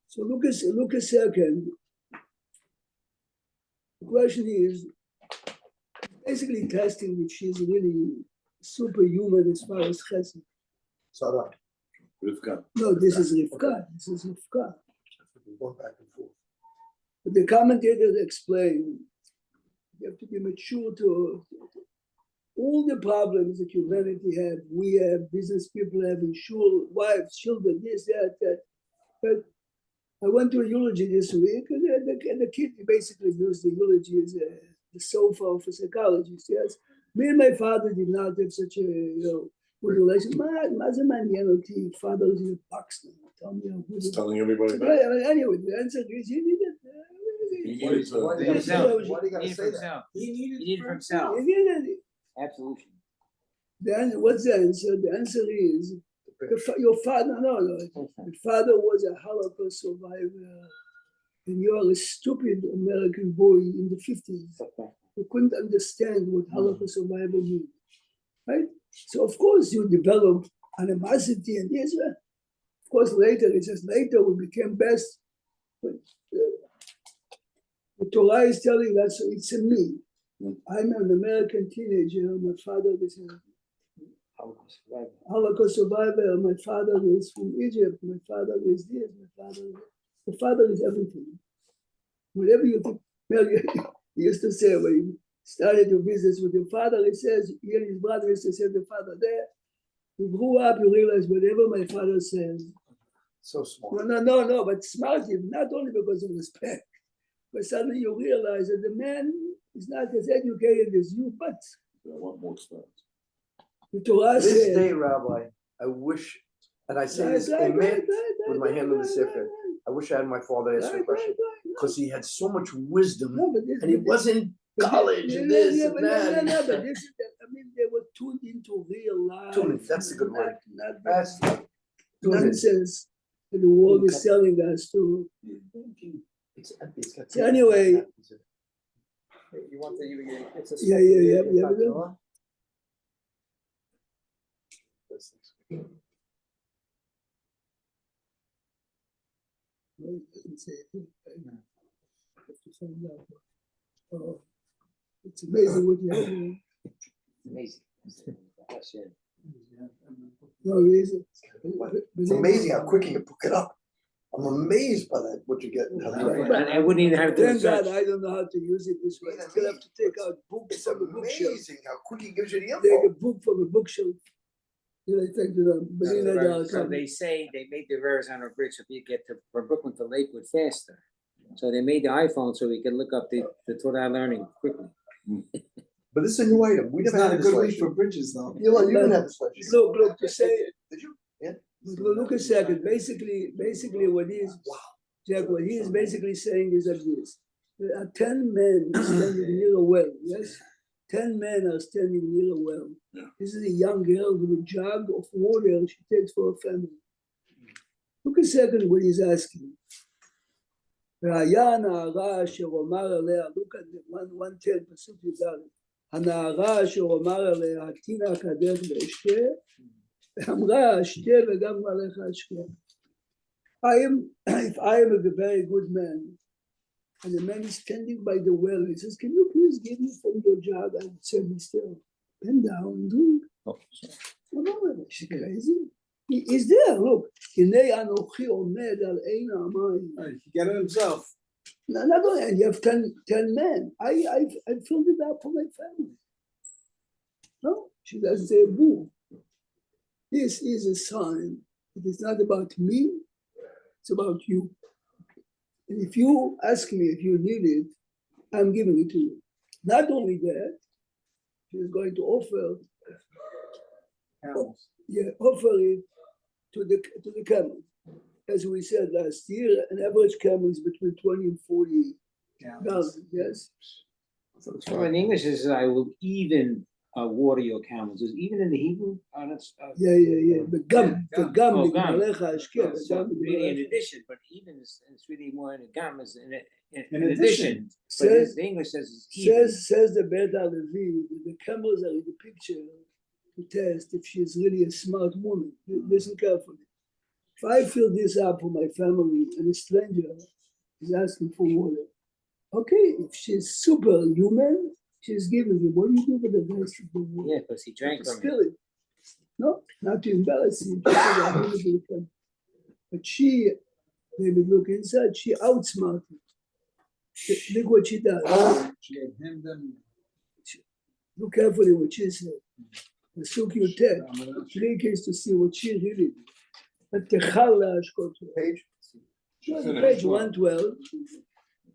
[SPEAKER 2] So look a second. The question is basically testing if she's really superhuman as far as chesed. Sarah.
[SPEAKER 7] Rivka.
[SPEAKER 6] No, this is Rivka.
[SPEAKER 2] Back and forth.
[SPEAKER 6] But the commentators explain you have to be mature to all the problems that humanity have. We have, business people have, insured wives, children, this, that. But I went to a eulogy this week, and the kid basically used the eulogy as the sofa of a psychologist. Yes, me and my father did not have such a good relation. Father is in a box. Tell me how good.
[SPEAKER 7] It's telling everybody that.
[SPEAKER 6] But anyway, the answer is he needed.
[SPEAKER 7] He needed to-
[SPEAKER 2] Why do you gotta say that?
[SPEAKER 5] He needed for himself.
[SPEAKER 6] He needed it.
[SPEAKER 5] Absolutely.
[SPEAKER 6] Then what's the answer? The answer is your father. No, your father was a Holocaust survivor, and you are a stupid American boy in the 50s. You couldn't understand what Holocaust survivor means, right? So of course you develop animosity and this. Of course, later we became best. But the Torah is telling us it's a me. I'm an American teenager. My father is a Holocaust survivor. My father is from Egypt. My father is this. My father is everything. Whatever you think. Well, he used to say when he started to business with your father, he says, he and his brother used to say the father there. You grew up, you realize whatever my father says.
[SPEAKER 2] So smart.
[SPEAKER 6] No, but smart, not only because of respect, but suddenly you realize that the man is not as educated as you, but
[SPEAKER 7] I want more experience.
[SPEAKER 6] the Torah
[SPEAKER 2] This
[SPEAKER 6] says.
[SPEAKER 2] day, Rabbi, I wish, and I say this amen with my hand on the sefer. I wish I had my father ask a question because he had so much wisdom and he wasn't college and this and that.
[SPEAKER 6] No, but this is, they were tuned into real life.
[SPEAKER 2] Tuned, that's the good word.
[SPEAKER 6] Not
[SPEAKER 2] That's
[SPEAKER 6] nonsense that the world is selling us to. So anyway,
[SPEAKER 5] You want it's a
[SPEAKER 6] yeah. Oh, it's amazing what you have here.
[SPEAKER 5] amazing.
[SPEAKER 6] No, it isn't.
[SPEAKER 2] It's amazing how quick you can pick it up. I'm amazed by that, what you get.
[SPEAKER 5] I wouldn't even have to do
[SPEAKER 6] Thank God
[SPEAKER 5] search.
[SPEAKER 6] I don't know how to use it this way. I still have to take out books
[SPEAKER 2] It's
[SPEAKER 6] from the bookshelf.
[SPEAKER 2] amazing how quick he gives you the
[SPEAKER 6] Take
[SPEAKER 2] info.
[SPEAKER 6] a book from a bookshelf. You know, take to them.
[SPEAKER 5] So they say they made the Verrazano Bridge so you get from Brooklyn to Lakewood faster. So they made the iPhone so we could look up the Torah learning quickly.
[SPEAKER 2] But this is a new item. We never had this last year.
[SPEAKER 4] bridges, though.
[SPEAKER 2] You didn't have this last year.
[SPEAKER 6] Look, to say,
[SPEAKER 2] Did you?
[SPEAKER 6] look a second. Basically, what is, Jack, what he is basically saying is that this. There are 10 men standing near a well, yes? 10 men are standing near a well. This is a young girl with a jug of water she takes for her family. Look a second what he's asking. והיה הנערה אשר אומר עליה, look at 110 פסוק י"ד, הנערה אשר אומר עליה, תינא קדך ואשתה, ואמרה אשתה וגם עליך אשתה. If I am a very good man, and the man is standing by the well, he says, can you please give me from your jug? I would say, Mr. Bend down and drink. No, she's crazy. He is there, look. הנה אנוכי עומד על עין המים.
[SPEAKER 4] He got it himself.
[SPEAKER 6] No, not only, and you have 10 men. I filled it up for my family. No, she doesn't say boo. This is a sign. It is not about me, it's about you. And if you ask me if you need it, I'm giving it to you. Not only that, she is going to offer it to the camel. As we said last year, an average camel is between 20 and 40 gallons, yes?
[SPEAKER 5] So in English, it says, I will even water your camels. Is even in the Hebrew?
[SPEAKER 6] Yeah. The gum.
[SPEAKER 5] Oh, gum. So really in
[SPEAKER 6] It
[SPEAKER 5] addition, but even is it's really more in the gum is in addition. But
[SPEAKER 6] Says-
[SPEAKER 5] the English says it's even.
[SPEAKER 6] says the Beit HaLevi, the camels are in the picture to test if she is really a smart woman. Listen carefully. If I fill this up for my family and a stranger is asking for water, okay, if she's superhuman, she's giving you. What do you do with the rest of the water?
[SPEAKER 5] Yeah, because he drank from it.
[SPEAKER 6] Spill it. No, not to embarrass him. She said, "I'm gonna do it." But she, maybe look inside, she outsmarted. Look what she does.
[SPEAKER 4] She gave him them.
[SPEAKER 6] Look carefully what she said. The Sukkot Tet, three cases to see what she really did. But Techala Ashkotu.
[SPEAKER 2] Page?
[SPEAKER 6] Page 112.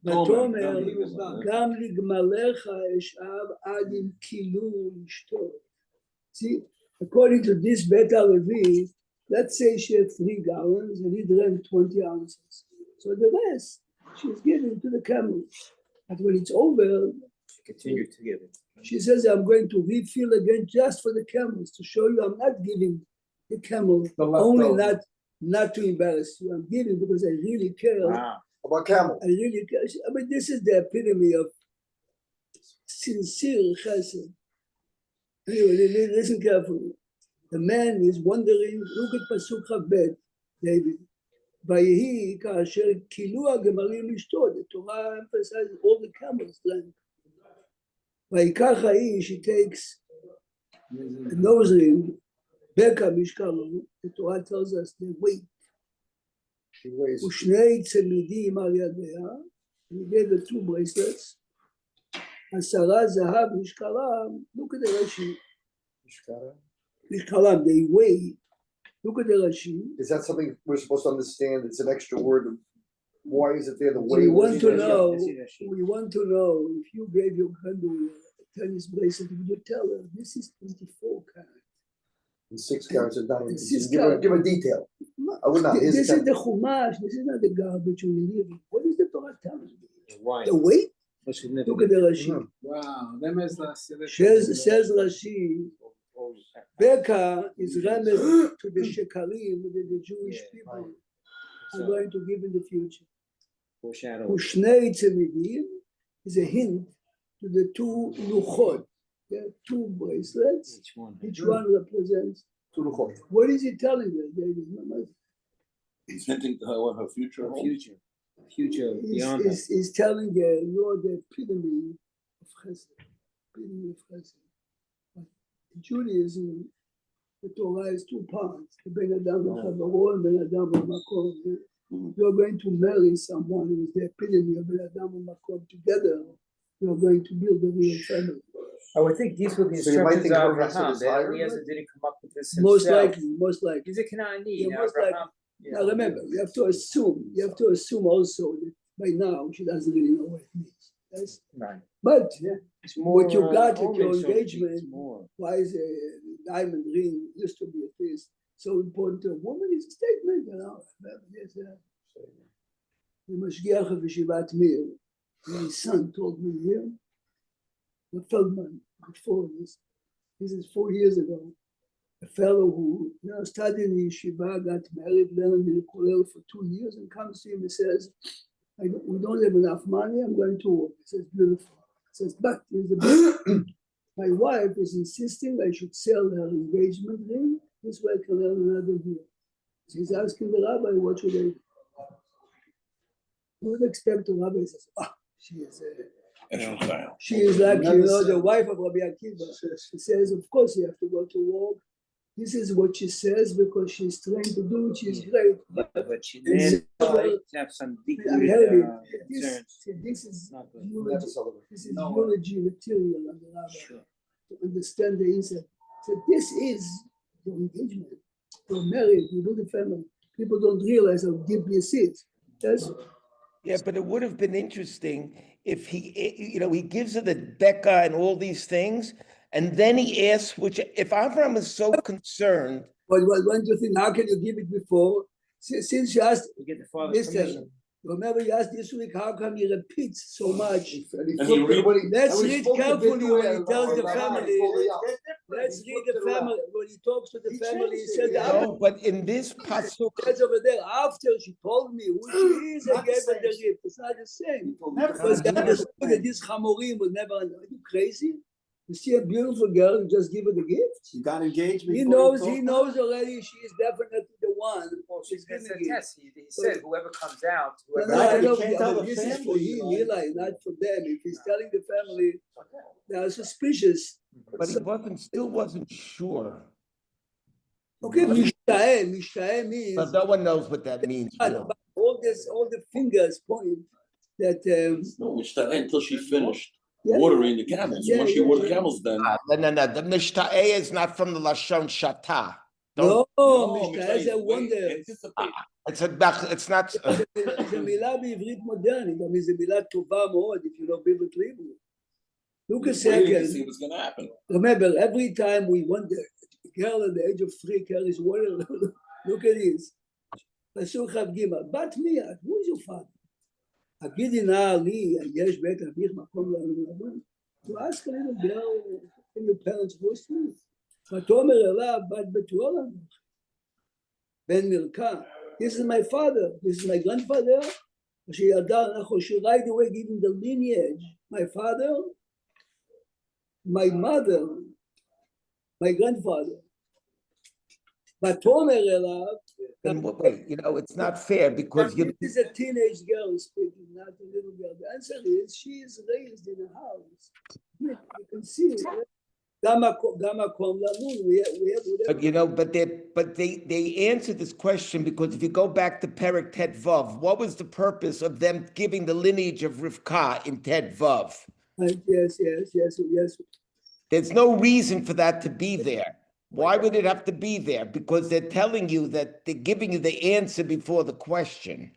[SPEAKER 6] ותאמר,
[SPEAKER 4] he was done.
[SPEAKER 6] גם לגמליך אשאב עד עם כילו אשתו. See, according to this Beit HaLevi, let's say she had 3 gallons and he drank 20 ounces. So the rest, she's giving to the camel. But when it's over,
[SPEAKER 5] Continue to give it.
[SPEAKER 6] she says, I'm going to refill again just for the camels to show you I'm not giving the camel
[SPEAKER 4] The
[SPEAKER 6] only
[SPEAKER 4] leftover.
[SPEAKER 6] not to embarrass you. I'm giving because I really care.
[SPEAKER 5] Wow.
[SPEAKER 2] About camel.
[SPEAKER 6] I really care. I mean, this is the epitome of sincere chesed. Anyway, listen carefully. The man is wondering, look at Pasuk Chavbet, David. ויהי כאשר כילו הגמלים לשתות, the Torah emphasizes all the camels drank. ויקח האיש, he takes a nose ring, בקע משקלו, the Torah tells us the weight,
[SPEAKER 2] She weighs.
[SPEAKER 6] ושני צמידים על ידיה, he gave the 2 bracelets, 10 זהב משקלם, look at the Rashi, משקלם, they weigh, look at the Rashi.
[SPEAKER 2] Is that something we're supposed to understand? It's an extra word. Why is it there? The
[SPEAKER 6] We
[SPEAKER 2] way.
[SPEAKER 6] want to
[SPEAKER 5] Rashi.
[SPEAKER 6] know,
[SPEAKER 5] Let's see Rashi.
[SPEAKER 6] we want to know if you gave your granddaughter a tennis bracelet, would you tell her this is 24 karat?
[SPEAKER 2] And 6 carats of diamonds.
[SPEAKER 6] And 6
[SPEAKER 2] Give a detail. I would not. Here's
[SPEAKER 6] This
[SPEAKER 2] the
[SPEAKER 6] is the Chumash, this is not the garbage we live in. What is the Torah telling me?
[SPEAKER 5] Why?
[SPEAKER 6] The weight?
[SPEAKER 5] What's
[SPEAKER 6] Look at the Rashi.
[SPEAKER 4] Wow, them is the.
[SPEAKER 6] Says Rashi, Becca is remnant to the Shekalim that the Jewish people are going to give in the future.
[SPEAKER 5] Foreshadow.
[SPEAKER 6] Ushnei Tzemidim is a hint to the 2 luchot. There are 2 bracelets.
[SPEAKER 5] Each one.
[SPEAKER 6] Each one represents.
[SPEAKER 2] two luchot.
[SPEAKER 6] What is he telling them, David?
[SPEAKER 7] He's hinting to her what her future
[SPEAKER 5] Our
[SPEAKER 7] holds.
[SPEAKER 5] future. Future beyond that.
[SPEAKER 6] He's telling her, you're the epitome of chesed. Epitome of chesed. But in Judaism, the Torah is 2 parts. The Ben Adam v'Chavaro and Ben Adam v'Makom. You're going to marry someone who is the epitome of Ben Adam v'Makom. Together, you're going to build a real family.
[SPEAKER 5] I would think these were the
[SPEAKER 2] So you might
[SPEAKER 5] instructions
[SPEAKER 2] think
[SPEAKER 5] of
[SPEAKER 2] her husband
[SPEAKER 5] Abraham.
[SPEAKER 2] is
[SPEAKER 5] That
[SPEAKER 2] higher?
[SPEAKER 5] Eliezer didn't come up with this
[SPEAKER 6] Most
[SPEAKER 5] himself.
[SPEAKER 6] likely.
[SPEAKER 5] He's a Canaanite.
[SPEAKER 6] Yeah, most
[SPEAKER 5] Abraham.
[SPEAKER 6] Now remember, you have to assume also that by now she doesn't really know what it means. Yes?
[SPEAKER 5] Right.
[SPEAKER 6] But
[SPEAKER 5] It's more,
[SPEAKER 6] what you got at your
[SPEAKER 5] homage, so to speak.
[SPEAKER 6] engagement,
[SPEAKER 5] It's more.
[SPEAKER 6] why is a diamond ring used to be at least so important to a woman? It's a statement, you know. Yes, the Mashgiach of Yeshivat Mir, my son told me here, the Feldman, before this is 4 years ago, a fellow who studied in yeshiva, got married, learned in the Kollel for 2 years, and comes to him and says, we don't have enough money, I'm going to work. He says, beautiful. He says, but here's the best. My wife is insisting I should sell her engagement ring. This way I can earn another year. She's asking the rabbi, what should I do? You would expect the rabbi says, she is like, the wife of Rabbi Akiva. She says, of course you have to go to work. This is what she says because she's trying to do it. She's great.
[SPEAKER 5] But she did have some deep
[SPEAKER 6] I'm telling you,
[SPEAKER 5] concerns.
[SPEAKER 6] this is
[SPEAKER 5] Not good.
[SPEAKER 6] eulogy material on the rabbi to understand the inside. So this is your engagement. You're married, you do the family. People don't realize how deeply it sits.
[SPEAKER 8] Yeah, but it would have been interesting if he gives her the Becca and all these things, and then he asks, which if Abraham is so concerned.
[SPEAKER 6] But one you think, how can you give it before? Since you asked,
[SPEAKER 5] You get the father's
[SPEAKER 6] listen,
[SPEAKER 5] permission.
[SPEAKER 6] remember you asked this week, how come he repeats so much?
[SPEAKER 2] And
[SPEAKER 6] Let's
[SPEAKER 2] we
[SPEAKER 6] read
[SPEAKER 2] spoke a
[SPEAKER 6] carefully
[SPEAKER 2] bit
[SPEAKER 6] when he
[SPEAKER 2] about
[SPEAKER 6] tells the
[SPEAKER 2] Rabbi
[SPEAKER 6] family.
[SPEAKER 2] before the
[SPEAKER 6] Let's
[SPEAKER 2] He
[SPEAKER 6] read
[SPEAKER 2] flipped
[SPEAKER 6] the
[SPEAKER 2] it around.
[SPEAKER 6] family. When he talks to the
[SPEAKER 2] He
[SPEAKER 6] family, he
[SPEAKER 2] changed
[SPEAKER 6] said,
[SPEAKER 2] it.
[SPEAKER 8] No, but in this pasuk,
[SPEAKER 6] says over there, after she told me who she is, I
[SPEAKER 2] Not the
[SPEAKER 6] gave her the
[SPEAKER 2] same.
[SPEAKER 6] gift. It's not the same.
[SPEAKER 2] Never.
[SPEAKER 6] Because I understood that this Hamorim was never, are you crazy? You see a beautiful girl, you just give her the gift?
[SPEAKER 2] You got engaged
[SPEAKER 6] He
[SPEAKER 2] before
[SPEAKER 6] knows already she is definitely the one.
[SPEAKER 5] Well, she's
[SPEAKER 6] giving
[SPEAKER 5] gonna
[SPEAKER 6] it.
[SPEAKER 5] test. He said whoever comes out,
[SPEAKER 6] No,
[SPEAKER 5] whoever.
[SPEAKER 6] no, I
[SPEAKER 2] you
[SPEAKER 6] know,
[SPEAKER 2] can't tell
[SPEAKER 6] but
[SPEAKER 2] the
[SPEAKER 6] this is for
[SPEAKER 2] family,
[SPEAKER 6] him,
[SPEAKER 2] right?
[SPEAKER 6] Eli, not for them. If he's telling the family, they are suspicious.
[SPEAKER 8] but he still wasn't sure.
[SPEAKER 6] Okay, Mishta'eh means
[SPEAKER 8] But no one knows what that means. Really.
[SPEAKER 6] all the fingers point that
[SPEAKER 7] No, which that until she finished
[SPEAKER 6] yeah.
[SPEAKER 7] watering the camels.
[SPEAKER 6] Yeah,
[SPEAKER 7] Once she
[SPEAKER 6] yeah,
[SPEAKER 7] watered the
[SPEAKER 6] yeah.
[SPEAKER 7] camels, then
[SPEAKER 8] No. The Mishta'eh is not from the Lashon Shata.
[SPEAKER 6] No,
[SPEAKER 7] No,
[SPEAKER 6] Mishta'eh is a wonder.
[SPEAKER 8] It's not.
[SPEAKER 6] זה מילה בעברית מודרנית, גם זו מילה טובה מאוד, if you know biblical Hebrew. Look a
[SPEAKER 7] Waiting to see
[SPEAKER 6] second.
[SPEAKER 7] what's gonna happen.
[SPEAKER 6] Remember, every time we wonder, a girl at the age of 3 carries water. Look at this. פסוק כ"ג, בת מי את? Who is your father? הגידי נא לי, יש בית אביך מקום לבן? To ask a little girl, can your parents voice me? ותאמר אליו, בת בתואר לנו. בן מלכה. This is my father. This is my grandfather. She right away giving the lineage. My father, my mother, my grandfather. But
[SPEAKER 8] Wait, it's not fair because
[SPEAKER 6] this is a teenage girl speaking, not a little girl. The answer is she is raised in a house. You can see it.
[SPEAKER 8] But they answered this question because if you go back to Perek Tet Vav, what was the purpose of them giving the lineage of Rivka in Tet Vav?
[SPEAKER 6] Yes.
[SPEAKER 8] There's no reason for that to be there. Why would it have to be there? Because they're telling you that they're giving you the answer before the question.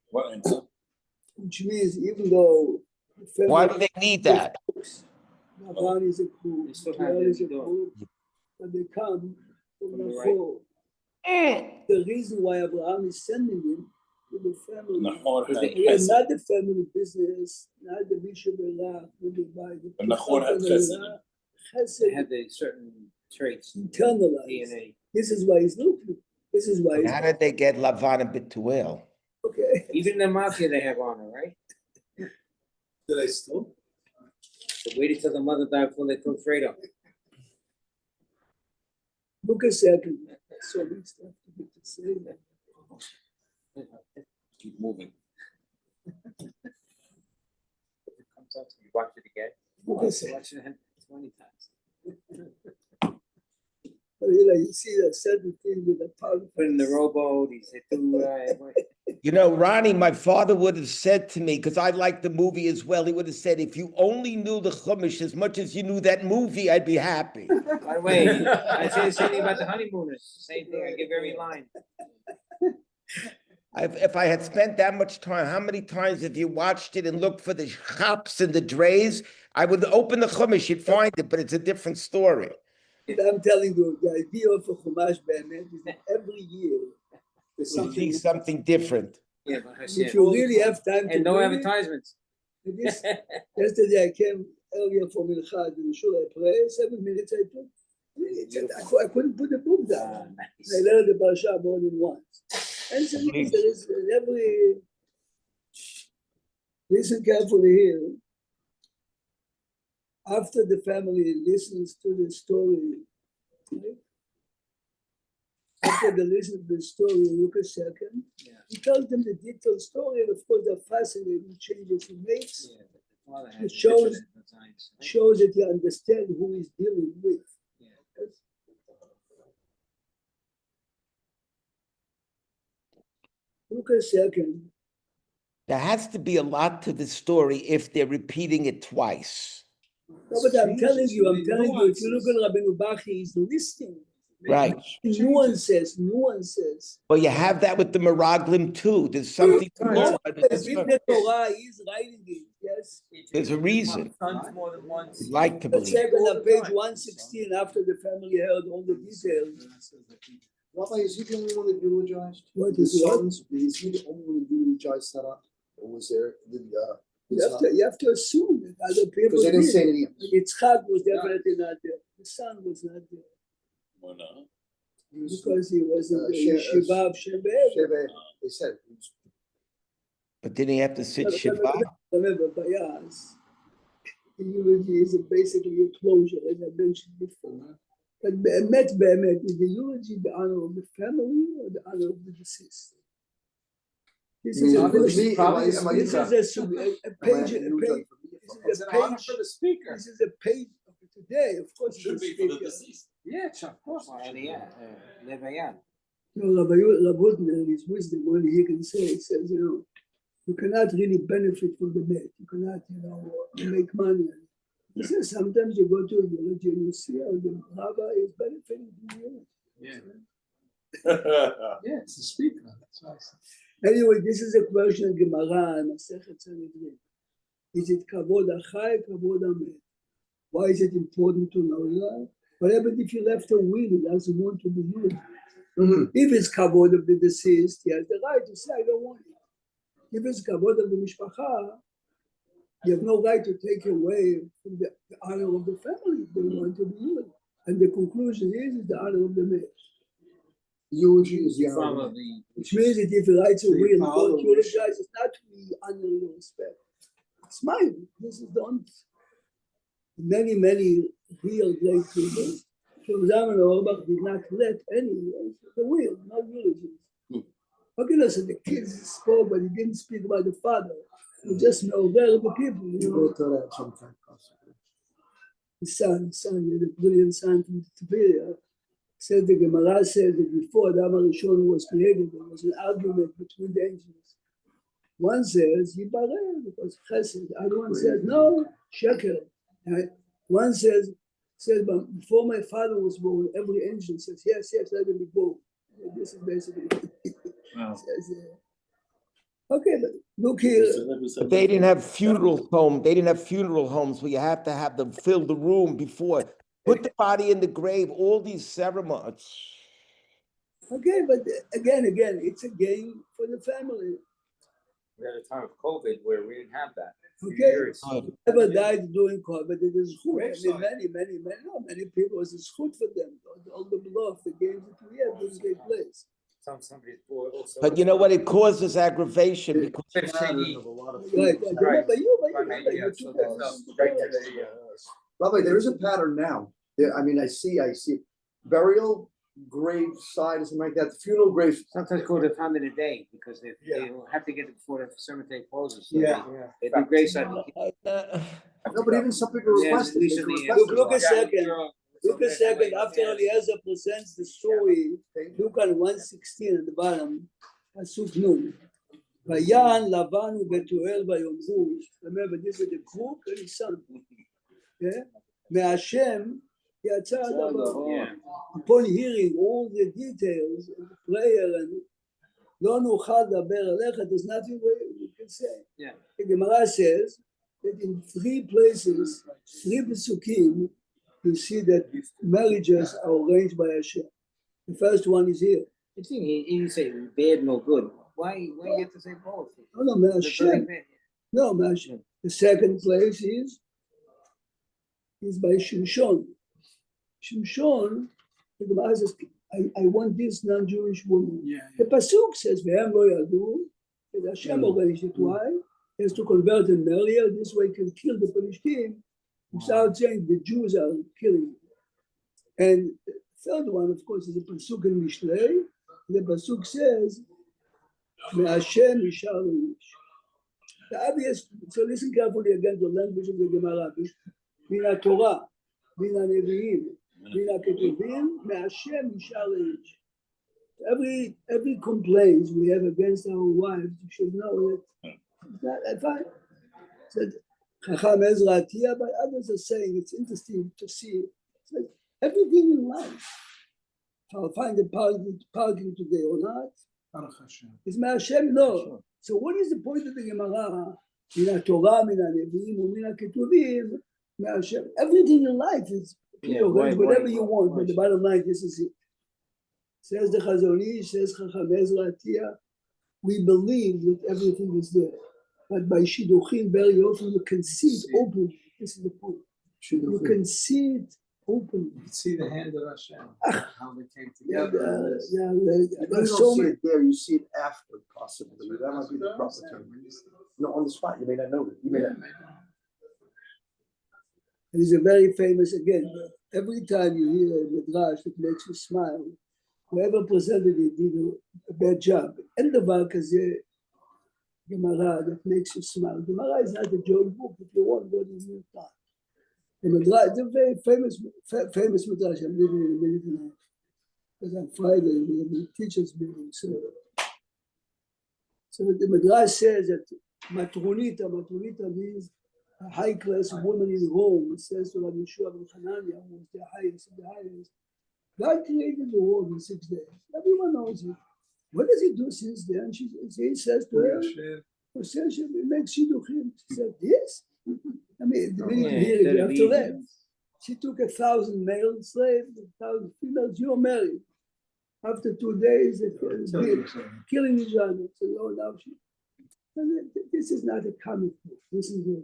[SPEAKER 7] What answer?
[SPEAKER 6] Which means even though
[SPEAKER 8] Why do they need that?
[SPEAKER 6] Lavan is a coup, Israel is a coup, but they come from Nahor. The reason why Abraham is sending him to the family,
[SPEAKER 7] Nahor had
[SPEAKER 6] again,
[SPEAKER 7] chesed.
[SPEAKER 6] not the family business, not the bishop Elah,
[SPEAKER 7] But Nahor had chesed.
[SPEAKER 5] They had the certain traits.
[SPEAKER 6] internalized.
[SPEAKER 5] DNA.
[SPEAKER 6] This is why he's looking. This is why he's
[SPEAKER 8] How did they get Lavan and Betuel?
[SPEAKER 6] okay.
[SPEAKER 5] Even the mafia, they have honor, right?
[SPEAKER 2] Did I still?
[SPEAKER 5] They waited till the mother died before they took Fredo.
[SPEAKER 6] Look a second. So we stuff to say that.
[SPEAKER 7] Keep moving.
[SPEAKER 5] It comes out, you watch it again.
[SPEAKER 6] Look a second.
[SPEAKER 5] Watch it 20 times.
[SPEAKER 6] You see that certain thing with the power.
[SPEAKER 5] Put in the rowboat, he said,
[SPEAKER 8] Ronnie, my father would have said to me, because I like the movie as well, he would have said, if you only knew the Chumash as much as you knew that movie, I'd be happy.
[SPEAKER 5] by the way, I say the same thing about the honeymooners. Same thing, I give every line.
[SPEAKER 8] If I had spent that much time, how many times have you watched it and looked for the chaps and the drays? I would open the Chumash, you'd find it, but it's a different story.
[SPEAKER 6] I'm telling you, the idea of a Chumash Be'emet is that every year there's
[SPEAKER 8] Something different.
[SPEAKER 5] Yeah, but
[SPEAKER 6] if you really have time to
[SPEAKER 5] and no
[SPEAKER 6] read it,
[SPEAKER 5] advertisements.
[SPEAKER 6] yesterday I came earlier from Mincha to the shul, I pray, 7 minutes I took. I couldn't put the book down.
[SPEAKER 5] Nice.
[SPEAKER 6] I learned the Parasha more than once. And so there is every Listen carefully here. After the family listens to the story, right? After they listen to the story, look a second.
[SPEAKER 5] Yeah.
[SPEAKER 6] He tells them the detailed story, and of course, the fascinating changes he makes.
[SPEAKER 5] Yeah, but the father
[SPEAKER 6] It
[SPEAKER 5] had
[SPEAKER 6] shows-
[SPEAKER 5] different designs, right?
[SPEAKER 6] Shows that he understands who he's dealing with.
[SPEAKER 5] Yeah.
[SPEAKER 6] Yes. Look a second.
[SPEAKER 8] There has to be a lot to the story if they're repeating it twice.
[SPEAKER 6] No, but I'm telling you, if you look at Rabbeinu Bachya, he's listing
[SPEAKER 8] Right.
[SPEAKER 6] nuances.
[SPEAKER 8] Well, you have that with the Meraglim too. There's something to learn.
[SPEAKER 6] Always in the Torah, he's writing it, yes.
[SPEAKER 8] There's a reason.
[SPEAKER 5] Sons more than once.
[SPEAKER 8] You'd like to
[SPEAKER 6] The
[SPEAKER 8] believe.
[SPEAKER 6] second on page 116, after the family heard all the details.
[SPEAKER 3] Rabbi, is he the only one that eulogized?
[SPEAKER 6] What
[SPEAKER 3] His
[SPEAKER 6] is what?
[SPEAKER 3] sons, is he the only one that eulogized Sarah? Or was there,
[SPEAKER 6] You have to assume that other people
[SPEAKER 3] because they didn't
[SPEAKER 6] did.
[SPEAKER 3] say anything else.
[SPEAKER 6] Yitzchak was definitely not there. The son was not there
[SPEAKER 7] Why not?
[SPEAKER 3] He was-
[SPEAKER 6] because he was in the
[SPEAKER 3] She-
[SPEAKER 6] Yeshiva of Shem Be'er.
[SPEAKER 3] Sheva, they said. he was-
[SPEAKER 8] But didn't he have to sit Shiva?
[SPEAKER 6] Remember, Bayas, the eulogy is basically a closure, as I mentioned before. But Be'emet, is the eulogy the honor of the family or the honor of the deceased? This is a
[SPEAKER 3] Me-
[SPEAKER 6] question.
[SPEAKER 3] me- am I-
[SPEAKER 6] This
[SPEAKER 3] am I-
[SPEAKER 6] is a page,
[SPEAKER 3] am I
[SPEAKER 6] a page.
[SPEAKER 3] eulogizing for me?
[SPEAKER 6] This is a page.
[SPEAKER 5] the speaker.
[SPEAKER 6] This is a page of today, of course.
[SPEAKER 7] Should
[SPEAKER 6] it's a
[SPEAKER 7] be for the
[SPEAKER 6] speaker.
[SPEAKER 7] deceased.
[SPEAKER 5] Yeah, of course. Levayan.
[SPEAKER 6] No, Rabbi Hutner, in his wisdom, what he can say, he says, you cannot really benefit from the met. You cannot, make money. He says sometimes you go to a village and you see how the rabbi is benefiting from you.
[SPEAKER 5] Yeah.
[SPEAKER 4] Yeah, it's a speaker. That's why I said.
[SPEAKER 6] Anyway, this is a question of Gemara and Masechet Sanhedrin. Is it kavod achai, kavod amet? Why is it important to know that? What happens if you left a will? He doesn't want to be here. If it's kavod of the deceased, he has the right to say, I don't want it. If it's kavod of the mishpacha, you have no right to take away from the honor of the family. They want to be here. And the conclusion is the honor of the marriage.
[SPEAKER 3] Eulogy is the
[SPEAKER 5] You
[SPEAKER 3] honor.
[SPEAKER 5] follow the.
[SPEAKER 6] Which means that if he writes a
[SPEAKER 3] So you
[SPEAKER 6] will,
[SPEAKER 3] follow
[SPEAKER 6] don't
[SPEAKER 3] the
[SPEAKER 6] eulogize, it's not really honor your respect. It's mine. This is done. Many real great people. From Zalman Auerbach did not let any the will, no eulogies. How can I say the kids spoke, but he didn't speak about the father? He just know very the people.
[SPEAKER 3] You go to that sometime, possibly.
[SPEAKER 6] His son, the brilliant son from Tiberia, said the Gemara says that before Adam HaRishon was created, there was an argument between the angels. One says, Yibareh, because Chesed. The other one says, no, Sheker. Right? One says, but before my father was born, every angel says, yes, let him be born. This is basically says, okay, but look here.
[SPEAKER 8] But they didn't have funeral home. They didn't have funeral homes where you have to have them fill the room before. Put the body in the grave, all these ceremonies.
[SPEAKER 6] Okay, but again, it's a game for the family.
[SPEAKER 5] We had a time of COVID where we didn't have that.
[SPEAKER 6] Okay.
[SPEAKER 5] Years.
[SPEAKER 6] Never died during COVID. It is good. I mean, many people, it's good for them. All the bluff, the games that we have didn't take place.
[SPEAKER 5] Somebody's boy also.
[SPEAKER 8] But you know what? It causes aggravation because
[SPEAKER 6] Right.
[SPEAKER 5] Right.
[SPEAKER 6] But you
[SPEAKER 5] Yeah,
[SPEAKER 6] took
[SPEAKER 5] so that's
[SPEAKER 6] us.
[SPEAKER 5] right there.
[SPEAKER 3] Rabbi, there is a pattern now. I mean, I see burial, grave side, or something like that. Funeral grave.
[SPEAKER 5] Sometimes called the time of the day because they have to get it before the cemetery closes. So
[SPEAKER 3] Yeah.
[SPEAKER 5] They do graveside.
[SPEAKER 3] No, but even some people request it. They can request it.
[SPEAKER 6] Look a second. Look a second. After Eliezer presents the story, look at 116 at the bottom. Pasuk Nun. Vayan Lavan uBetuel vayomru. Remember, this is the cook and his son. Yeah. Me'Hashem yatsa hadavar.
[SPEAKER 5] Yeah.
[SPEAKER 6] Upon hearing all the details of the prayer and lo nuchal daber alecha, there's nothing we can say.
[SPEAKER 5] Yeah.
[SPEAKER 6] The Gemara says that in 3 places, 3 pesukim, you see that marriages are arranged by Hashem. The first one is here.
[SPEAKER 5] You think he didn't say bad, no good. Why you have to say both?
[SPEAKER 6] No, Hashem. No, Hashem. The second place is by Shimshon. Shimshon, the Gemara says, I want this non-Jewish woman. The Pasuk says, Ve'em lo yadu, that Hashem arranged it. Why? He has to convert him earlier. This way he can kill the Palestinians without saying the Jews are killing him. And the third one, of course, is the Pasuk in Mishlei. The Pasuk says, Me'ashem Yishar Leish. The obvious, so listen carefully again to the language of the Gemara. Min Torah, min Nevi'im, min Ketuvim, Me'ashem Yishar Leish. Every complaint we have against our wives, you should know that fine. Said Chacham Ezra Atiyah, but others are saying it's interesting to see like everything in life. I'll find the parking today or not. Is Hashem? No. So what is the point of the Gemara? Min Torah, min Nevi'im, min Ketuvim, Hashem. Everything in life is whatever you want, but the bottom line, this is it. Says the Chazon Ish, says Chacham Ezra Atiyah, we believe that everything is there. But by Shidduchim, very often you can see it openly. This is the point. You can see it openly.
[SPEAKER 1] You see the hand of Hashem, how they came together.
[SPEAKER 3] You don't see it there, you see it after, possibly. That might be the proper term. No, on the spot, you may not know it. You may not.
[SPEAKER 6] It is a very famous, again, every time you hear a midrash that makes you smile, whoever presented it did a bad job. And the Vakazeh Gemara that makes you smile. Gemara is not a joke book. If you want, go to the New York. The midrash, it's a very famous midrash. I'm living in a minute and a half. Because on Friday, we have a teacher's meeting. So the midrash says that matronita means a high-class woman in Rome. It says to Rabbi Yeshua ben Hanania, who was the highest of the highest. God created the world in 6 days. Everyone knows it. What does he do since then? He says to her, it makes shidduchim. She said, yes. I mean, the minute you hear it, you have to laugh. She took 1,000 male slaves, 1,000 females. You're married. After 2 days, they're killing each other. So, oh, now this is not a comic book. This is a,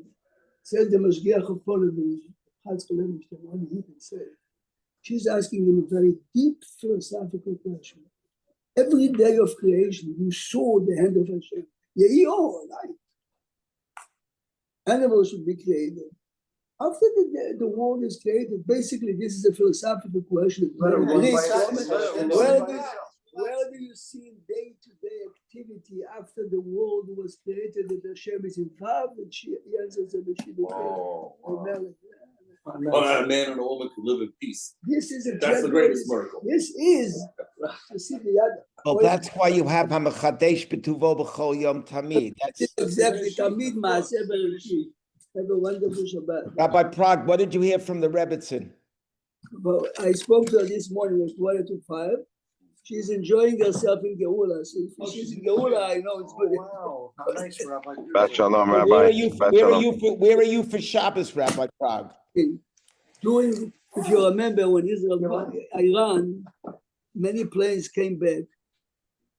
[SPEAKER 6] says the Mashgiach of Polovin, only he can say. She's asking him a very deep philosophical question. Every day of creation, you saw the hand of Hashem. Right? Animals should be created. After the world is created, basically, this is a philosophical question. Where do you see day-to-day activity after the world was created that Hashem is involved? And she answers that she
[SPEAKER 7] man and a woman can live in peace.
[SPEAKER 6] This is
[SPEAKER 7] That's the greatest miracle.
[SPEAKER 6] This is to see the other.
[SPEAKER 8] Well, that's why you have Hamachadesh B'tuvo B'chol Yom Tamid. That's
[SPEAKER 6] exactly Tamid Maaseh Bereshit. Have a wonderful Shabbat.
[SPEAKER 8] Rabbi Prague, what did you hear from the Rebbitzin?
[SPEAKER 6] Well, I spoke to her this morning. It was 4:45. She's enjoying herself in Geula. So if she's in Geula, I know it's good.
[SPEAKER 3] Wow, how nice, Rabbi.
[SPEAKER 9] Shabbat Shalom, Rabbi.
[SPEAKER 8] Where are you for Shabbos, Rabbi Prague?
[SPEAKER 6] During, if you remember, when Israel, Iran, many planes came back.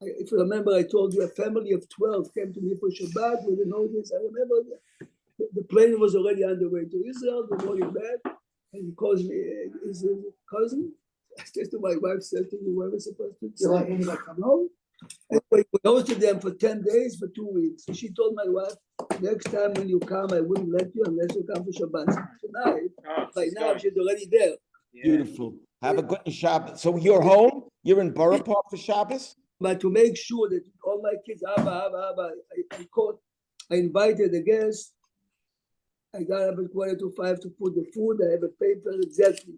[SPEAKER 6] If you remember, I told you a family of 12 came to me for Shabbat with the notice. I remember the plane was already on the way to Israel. They brought him back, and he calls me his cousin. I said to my wife, said to me, whoever supposed to come home. Anyway, we hosted them for 10 days, for 2 weeks. So she told my wife, next time when you come, I wouldn't let you unless you come for Shabbat. Tonight, by now, she's already there.
[SPEAKER 8] Beautiful. Have a good Shabbat. So you're home? You're in Borough Park for Shabbos?
[SPEAKER 6] But to make sure that all my kids, Abba, I invited the guests. I got up at 4:45 to put the food. I have a paper exactly.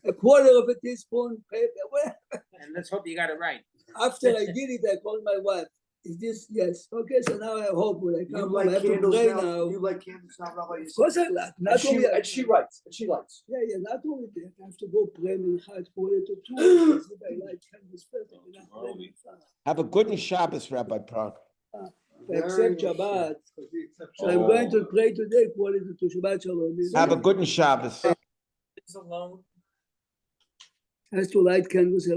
[SPEAKER 6] A quarter of a teaspoon paper.
[SPEAKER 5] And let's hope you got it right.
[SPEAKER 6] After I did it, I called my wife. Is this yes? Okay, so now I have hope when I come home.
[SPEAKER 3] Like
[SPEAKER 6] I have to
[SPEAKER 3] candles
[SPEAKER 6] pray
[SPEAKER 3] now?
[SPEAKER 6] now.
[SPEAKER 3] You like candles now, Rabbi?
[SPEAKER 6] Of course I like. Not only
[SPEAKER 3] and she writes. And she lights.
[SPEAKER 6] Yeah, not only that. I have to go pray mincha at 4:45. If I like candles first, I cannot pray mincha.
[SPEAKER 8] Have a good Shabbos, Rabbi Prague.
[SPEAKER 6] Except Shabbat. So I'm going to pray today, 4:45 Shabbat Shalom.
[SPEAKER 8] Have a good Shabbos.
[SPEAKER 5] Alone.
[SPEAKER 6] Has to light candles.